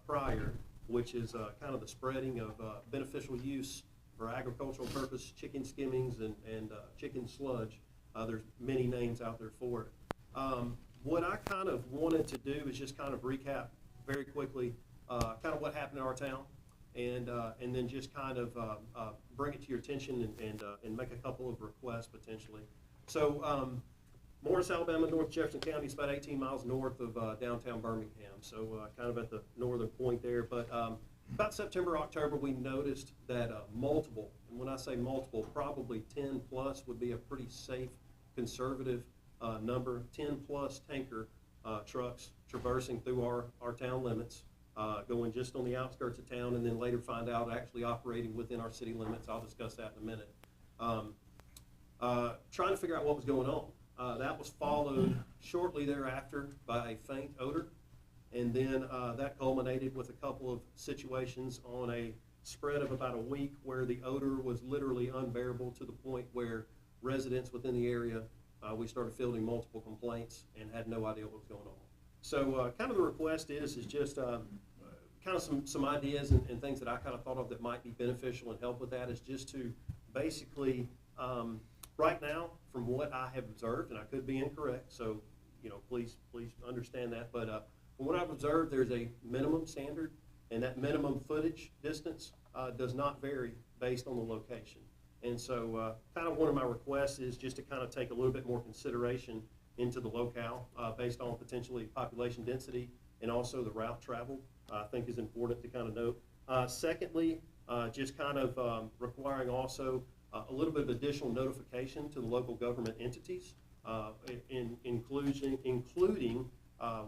prior, which is kind of the spreading of beneficial use for agricultural purpose, chicken skimmings and chicken sludge. There's many names out there for it. What I kind of wanted to do is just kind of recap very quickly kind of what happened in our town, and then just kind of bring it to your attention and make a couple of requests potentially. So Morris, Alabama, North Jefferson County is about 18 miles north of downtown Birmingham, so kind of at the northern point there. But about September, October, we noticed that multiple, and when I say multiple, probably 10 plus would be a pretty safe, conservative number, 10 plus tanker trucks traversing through our town limits, going just on the outskirts of town, and then later find out actually operating within our city limits. I'll discuss that in a minute. Trying to figure out what was going on. That was followed shortly thereafter by a faint odor, and then that culminated with a couple of situations on a spread of about a week where the odor was literally unbearable to the point where residents within the area, we started fielding multiple complaints and had no idea what was going on. So kind of the request is just kind of some ideas and things that I kind of thought of that might be beneficial and help with that is just to basically, right now, from what I have observed, and I could be incorrect, so please understand that, but from what I've observed, there's a minimum standard, and that minimum footage distance does not vary based on the location. And so kind of one of my requests is just to kind of take a little bit more consideration into the locale based on potentially population density and also the route traveled, I think is important to kind of note. Secondly, just kind of requiring also a little bit of additional notification to the local government entities, including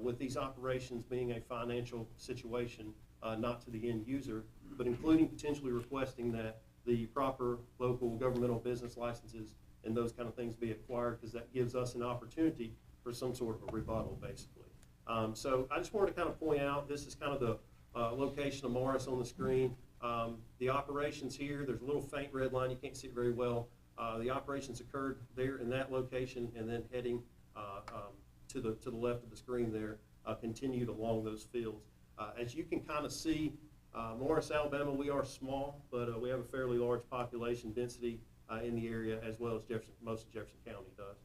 with these operations being a financial situation, not to the end user, but including potentially requesting that the proper local governmental business licenses and those kind of things be acquired, because that gives us an opportunity for some sort of a rebuttal, basically. So I just wanted to kind of point out, this is kind of the location of Morris on the screen. The operations here, there's a little faint red line, you can't see it very well. The operations occurred there in that location, and then heading to the left of the screen there, continued along those fields. As you can kind of see, Morris, Alabama, we are small, but we have a fairly large population density in the area, as well as most of Jefferson County does.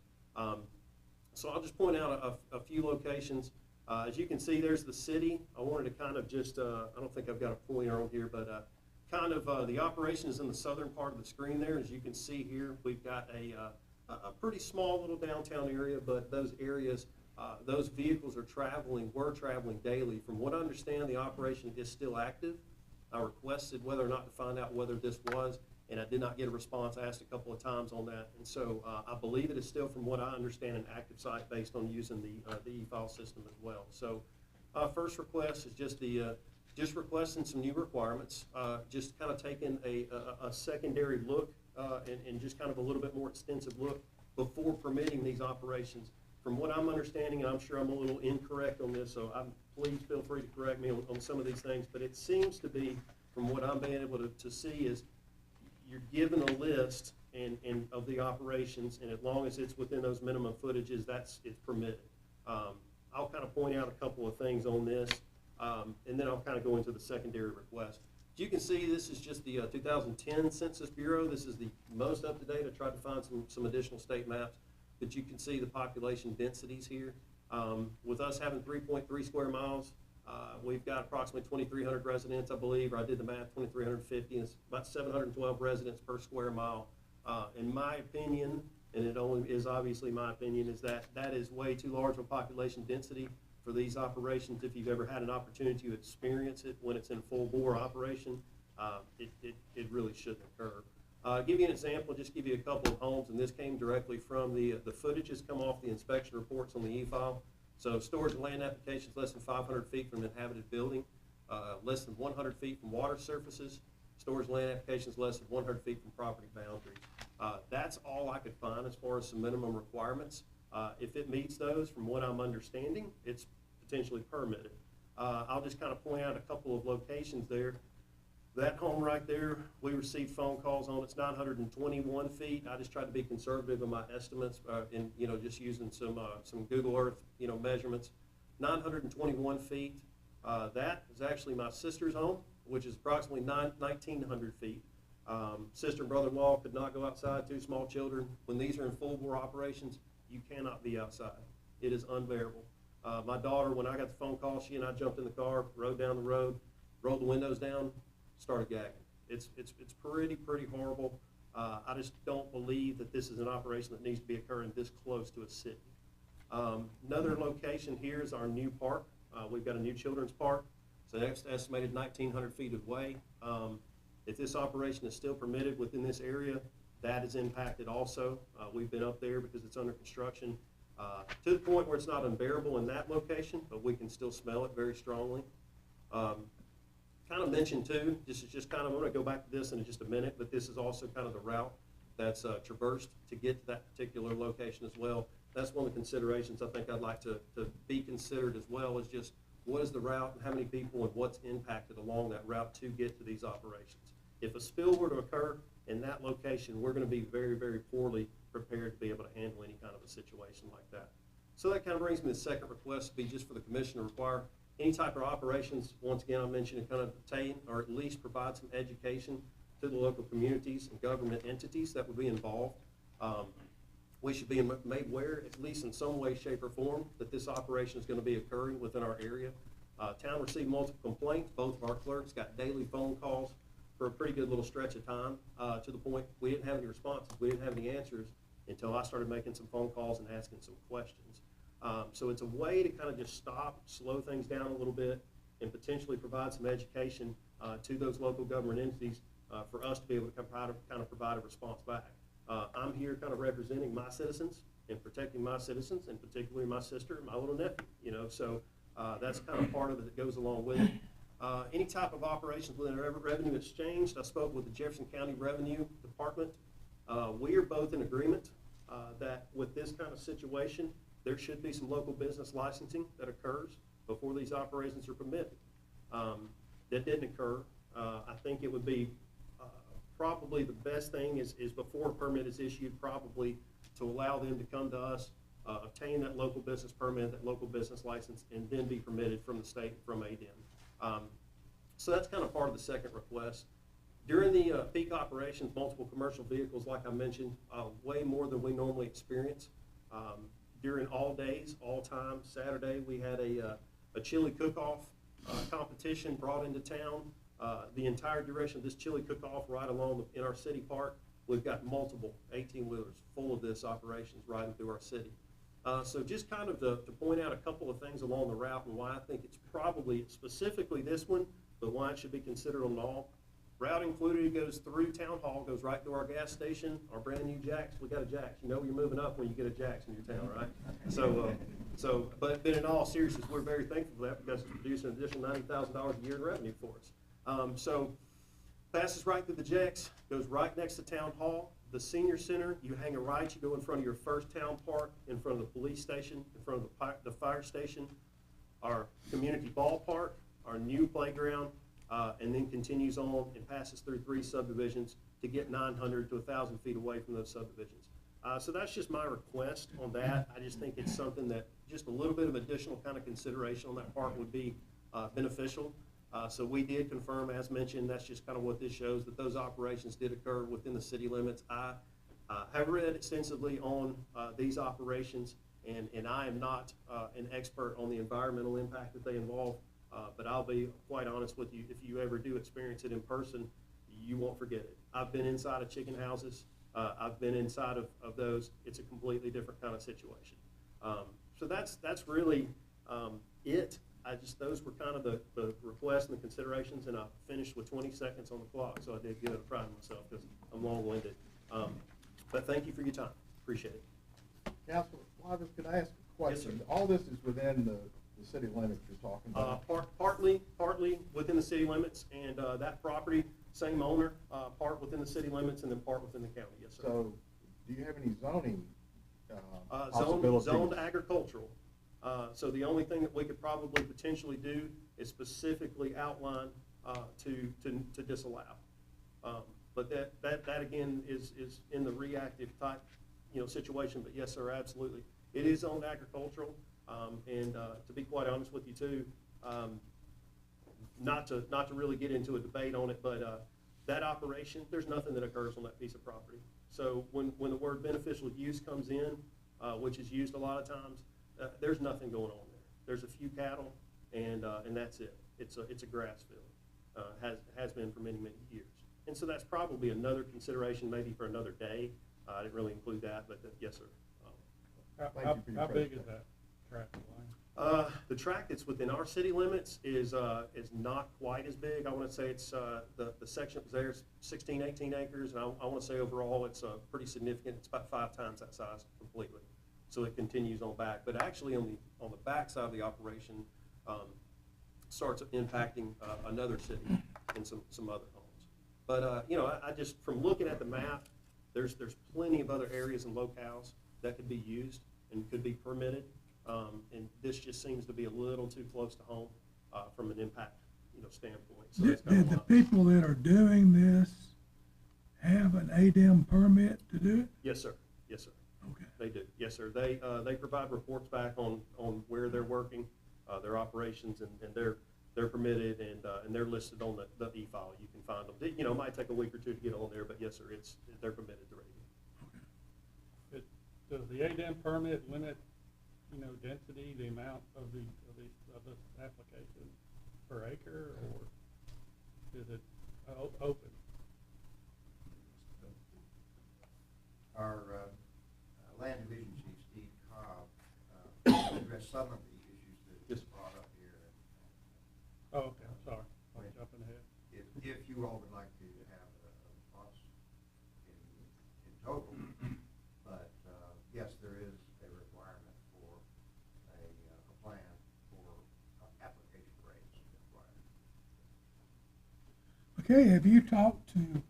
So I'll just point out a few locations. As you can see, there's the city. I wanted to kind of just, I don't think I've got a pointer on here, but kind of the operation is in the southern part of the screen there. As you can see here, we've got a pretty small little downtown area, but those areas Those vehicles were traveling daily. From what I understand, the operation is still active. I requested whether or not to find out whether this was, and I did not get a response. I asked a couple of times on that, and so I believe it is still, from what I understand, an active site based on using the e-file system as well. So first request is just requesting some new requirements, just kind of taking a secondary look and just kind of a little bit more extensive look before permitting these operations. From what I'm understanding, and I'm sure I'm a little incorrect on this, so please feel free to correct me on some of these things, but it seems to be, from what I'm being able to see, is you're given a list and of the operations, and as long as it's within those minimum footages, it's permitted. I'll kind of point out a couple of things on this, and then I'll kind of go into the secondary request. As you can see, this is just the 2010 Census Bureau. This is the most up-to-date. I tried to find some additional state maps, but you can see the population densities here. With us having 3.3 square miles, we've got approximately 2,300 residents, I believe, or I did the math, 2,350, and it's about 712 residents per square mile. In my opinion, and it only is obviously my opinion, is that is way too large of a population density for these operations. If you've ever had an opportunity to experience it when it's in full bore operation, it really shouldn't occur. Give you an example, just give you a couple of homes, and this came directly from the footage has come off the inspection reports on the e-file. So storage and land applications less than 500 feet from an inhabited building, less than 100 feet from water surfaces, storage and land applications less than 100 feet from property boundaries. That's all I could find as far as some minimum requirements. If it meets those, from what I'm understanding, it's potentially permitted. I'll just kind of point out a couple of locations there. That home right there, we received phone calls on. It's 921 feet. I just tried to be conservative in my estimates, and just using some Google Earth measurements. 921 feet. That is actually my sister's home, which is approximately 1,900 feet. Sister and brother-in-law could not go outside. 2 small children. When these are in full bore operations, you cannot be outside. It is unbearable. My daughter, when I got the phone call, she and I jumped in the car, rode down the road, rolled the windows down, started gagging. It's pretty horrible. I just don't believe that this is an operation that needs to be occurring this close to a city. Another location here is our new park. We've got a new children's park. So that's estimated 1,900 feet away. If this operation is still permitted within this area, that is impacted also. We've been up there because it's under construction to the point where it's not unbearable in that location, but we can still smell it very strongly. Kind of mentioned too, this is just kind of, I'm going to go back to this in just a minute, but this is also kind of the route that's traversed to get to that particular location as well. That's one of the considerations I think I'd like to be considered as well, is just what is the route and how many people and what's impacted along that route to get to these operations. If a spill were to occur in that location, we're going to be very, very poorly prepared to be able to handle any kind of a situation like that. So that kind of brings me to the second request, to be just for the commission to require any type of operations. Once again, I mentioned, to kind of obtain or at least provide some education to the local communities and government entities that would be involved. We should be made aware, at least in some way, shape, or form, that this operation is going to be occurring within our area. Town received multiple complaints. Both of our clerks got daily phone calls for a pretty good little stretch of time, to the point we didn't have any responses. We didn't have any answers until I started making some phone calls and asking some questions. So it's a way to kind of just stop, slow things down a little bit, and potentially provide some education to those local government entities for us to be able to kind of provide a response back. I'm here kind of representing my citizens and protecting my citizens, and particularly my sister and my little nephew, so that's kind of part of it that goes along with it. Any type of operations within our revenue exchange, I spoke with the Jefferson County Revenue Department. We are both in agreement that with this kind of situation, there should be some local business licensing that occurs before these operations are permitted. That didn't occur. I think it would be probably the best thing is before a permit is issued, probably to allow them to come to us, obtain that local business permit, that local business license, and then be permitted from the state, from ADEM. So that's kind of part of the second request. During the peak operations, multiple commercial vehicles, like I mentioned, way more than we normally experience. During all days, all time, Saturday, we had a chili cook-off competition brought into town. The entire duration of this chili cook-off right along in our city park, we've got multiple 18-wheelers full of this operations riding through our city. So just kind of to point out a couple of things along the route and why I think it's probably specifically this one, but why it should be considered on all. Route included, it goes through Town Hall, goes right to our gas station, our brand new Jacks. We got a Jacks. You know you're moving up when you get a Jacks in your town, right? But in all seriousness, we're very thankful for that because it's producing an additional $90,000 a year in revenue for us. Passes right through the Jacks, goes right next to Town Hall. The senior center, you hang a right, you go in front of your first town park, in front of the police station, in front of the fire station, our community ballpark, our new playground, and then continues on and passes through 3 subdivisions to get 900 to 1,000 feet away from those subdivisions. So that's just my request on that. I just think it's something that just a little bit of additional kind of consideration on that part would be beneficial. So we did confirm, as mentioned, that's just kind of what this shows, that those operations did occur within the city limits. I have read extensively on these operations, and I am not an expert on the environmental impact that they involve, but I'll be quite honest with you, if you ever do experience it in person, you won't forget it. I've been inside of chicken houses. I've been inside of those. It's a completely different kind of situation. So that's really it. Those were kind of the requests and the considerations, and I finished with 20 seconds on the clock, so I did good. I'm proud of myself because I'm long-winded. But thank you for your time. Appreciate it. Councilor Livers, could I ask a question? Yes, sir. All this is within the city limits you're talking about? Partly within the city limits, and that property, same owner, part within the city limits and then part within the county, yes, sir. So, do you have any zoning possibilities? Zoned agricultural. So the only thing that we could probably potentially do is specifically outline to disallow. But that again is in the reactive type situation. But yes, sir, absolutely, it is zoned agricultural. And to be quite honest with you too, not to really get into a debate on it, but that operation, there's nothing that occurs on that piece of property. So when the word beneficial use comes in, which is used a lot of times, there's nothing going on there. There's a few cattle, and that's it. It's a grass field. Has been for many years. And so that's probably another consideration, maybe for another day. I didn't really include that, but yes, sir. How big is that tract line? The tract that's within our city limits is not quite as big. I want to say it's the section that was there is 16, 18 acres, and I want to say overall it's pretty significant. It's about 5 times that size completely. So it continues on back, but actually on the back side of the operation starts impacting another city and some other homes. But I just, from looking at the map, there's plenty of other areas and locales that could be used and could be permitted, and this just seems to be a little too close to home from an impact standpoint. So Did the people that are doing this have an ADEM permit to do it? Yes, sir. Yes, sir. Okay. They do, yes, sir. They provide reports back on where they're working, their operations, and they're permitted and they're listed on the e-file. You can find them. It might take a week or 2 to get on there, but yes, sir, they're permitted to radio. Does the ADEM permit limit, density, the amount of the application per acre, or is it open? Our land division chief, Steve Cobb, addressed some of the issues that Yes. were brought up here. Oh, okay, I'm sorry, I'm jumping ahead. If you all would like to have a response in total, but yes, there is a requirement for a plan for application rates required. Okay, have you talked to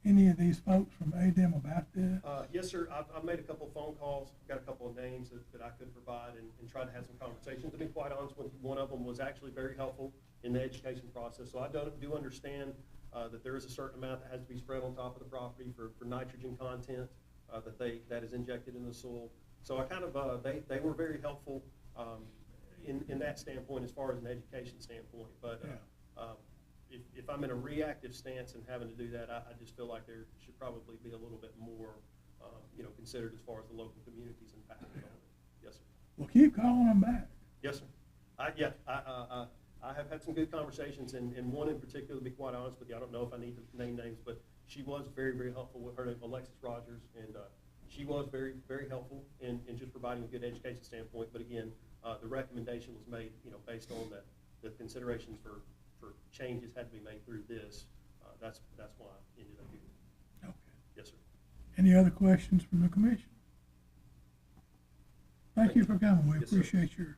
any of these folks from ADEM about this? Yes, sir. I've made a couple of phone calls, got a couple of names that I could provide, and tried to have some conversations. To be quite honest with you, one of them was actually very helpful in the education process. So I do understand that there is a certain amount that has to be spread on top of the property for nitrogen content that is injected in the soil. So I kind of they were very helpful in that standpoint as far as an education standpoint. But if I'm in a reactive stance and having to do that, I just feel like there should probably be a little bit more, considered as far as the local communities impacted on it. Yes, sir. Well, keep calling them back. Yes, sir. I have had some good conversations, and one in particular, to be quite honest with you, I don't know if I need to name names, but she was very helpful with her name, Alexis Rogers, and She was very, very helpful in just providing a good education standpoint, but again, the recommendation was made, based on the considerations for changes had to be made through this. That's why I ended up here. Okay. Yes, sir. Any other questions from the commission? Thank you for coming. We Yes, sir. appreciate your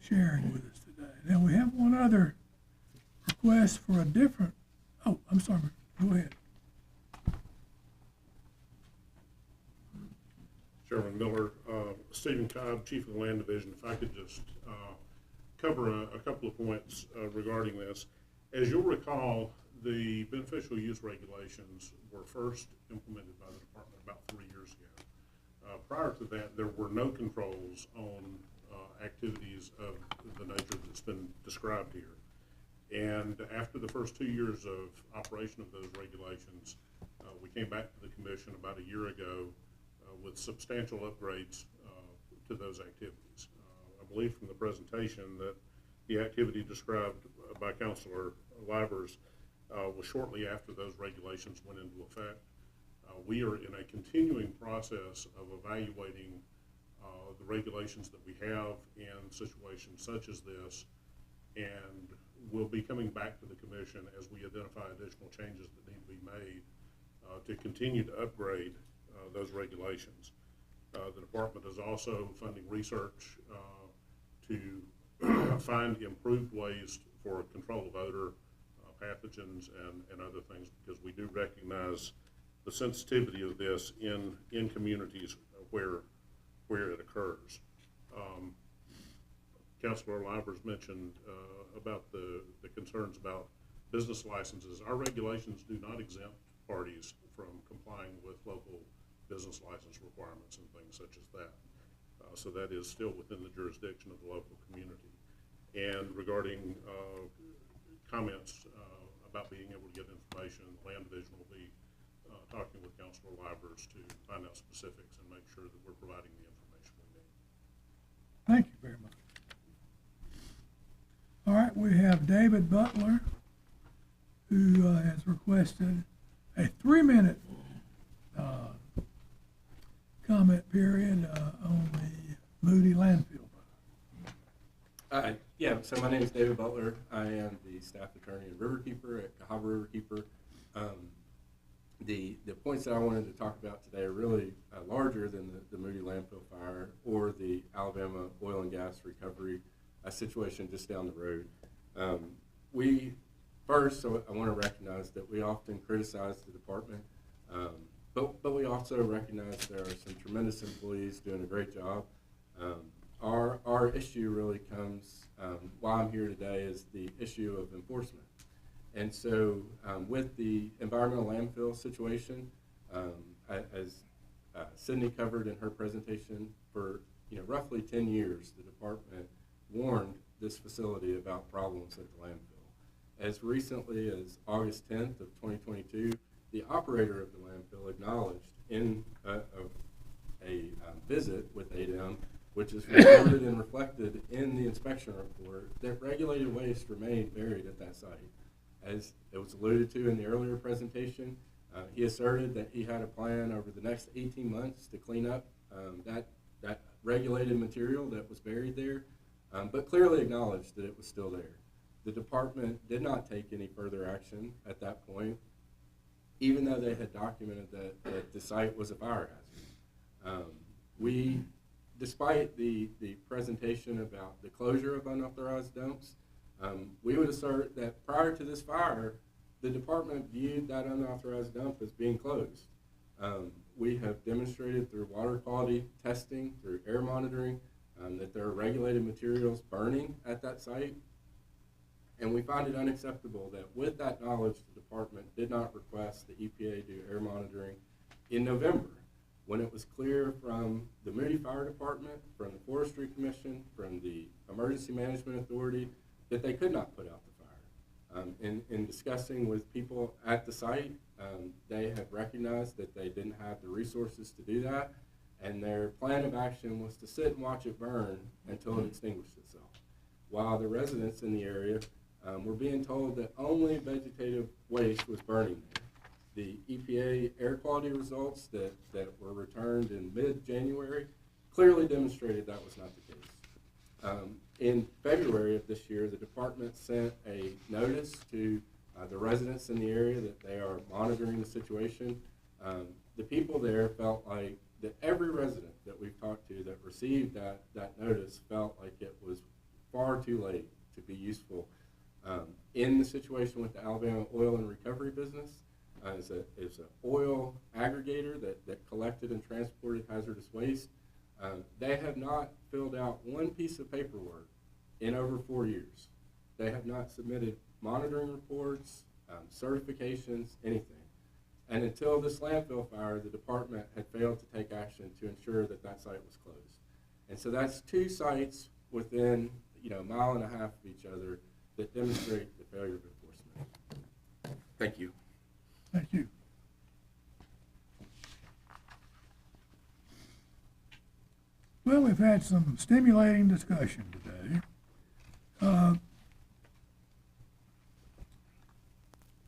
sharing with us today. Now, we have one other request for a different, oh, I'm sorry, go ahead. Chairman Miller, Stephen Cobb, Chief of the Land Division, if I could just cover a couple of points regarding this. As you'll recall, the beneficial use regulations were first implemented by the department about 3 years ago. Prior to that, there were no controls on activities of the nature that's been described here. And after the first 2 years of operation of those regulations, we came back to the commission about a year ago with substantial upgrades to those activities. I believe from the presentation that the activity described by Councilor Livers was shortly after those regulations went into effect. We are in a continuing process of evaluating the regulations that we have in situations such as this, and we'll be coming back to the commission as we identify additional changes that need to be made to continue to upgrade those regulations. The department is also funding research to find improved ways for control of odor, pathogens, and other things, because we do recognize the sensitivity of this in communities where it occurs. Councilor Livers mentioned about the concerns about business licenses. Our regulations do not exempt parties from complying with local business license requirements and things such as that. So that is still within the jurisdiction of the local community. And regarding comments about being able to get information, the Land Division will be talking with Councilor Livers to find out specifics and make sure that we're providing the information we need. Thank you very much. All right, we have David Butler, who has requested a 3-minute comment period on the Moody landfill. Yeah, so my name is David Butler. I am the staff attorney and riverkeeper at Cahaba Riverkeeper. The points that I wanted to talk about today are really larger than the Moody landfill fire or the Alabama oil and gas recovery situation just down the road. I want to recognize that we often criticize the department, but we also recognize there are some tremendous employees doing a great job. Our issue really comes, why I'm here today, is the issue of enforcement. And so with the environmental landfill situation, as Sydney covered in her presentation, for roughly 10 years, the department warned this facility about problems at the landfill. As recently as August 10th of 2022, the operator of the landfill acknowledged in a visit with ADEM, which is recorded and reflected in the inspection report, that regulated waste remained buried at that site. As it was alluded to in the earlier presentation, he asserted that he had a plan over the next 18 months to clean up that regulated material that was buried there, but clearly acknowledged that it was still there. The department did not take any further action at that point, even though they had documented that the site was a fire hazard. Despite the presentation about the closure of unauthorized dumps, we would assert that prior to this fire, the department viewed that unauthorized dump as being closed. We have demonstrated through water quality testing, through air monitoring, that there are regulated materials burning at that site. And we find it unacceptable that with that knowledge, the department did not request the EPA do air monitoring in November, when it was clear from the Moody Fire Department, from the Forestry Commission, from the Emergency Management Authority, that they could not put out the fire. In discussing with people at the site, they have recognized that they didn't have the resources to do that, and their plan of action was to sit and watch it burn until it extinguished itself. While the residents in the area were being told that only vegetative waste was burning there. the EPA air quality results that were returned in mid-January clearly demonstrated that was not the case. In February of this year, the department sent a notice to the residents in the area that they are monitoring the situation. The people there felt like that every resident that we've talked to that received that notice felt like it was far too late to be useful. In the situation with the Alabama Oil and Recovery business, is an oil aggregator that collected and transported hazardous waste. They have not filled out one piece of paperwork in over 4 years. They have not submitted monitoring reports, certifications, anything. And until this landfill fire, the department had failed to take action to ensure that that site was closed. And so that's two sites within a mile and a half of each other that demonstrate the failure of enforcement. Thank you. Thank you. Well, we've had some stimulating discussion today.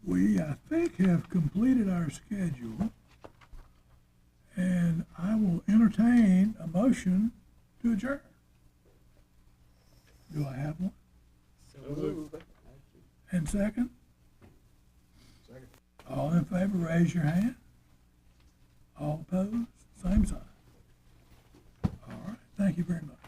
We, I think, have completed our schedule, and I will entertain a motion to adjourn. Do I have one? And second? Second. All in favor, raise your hand. All opposed, same sign. All right, thank you very much.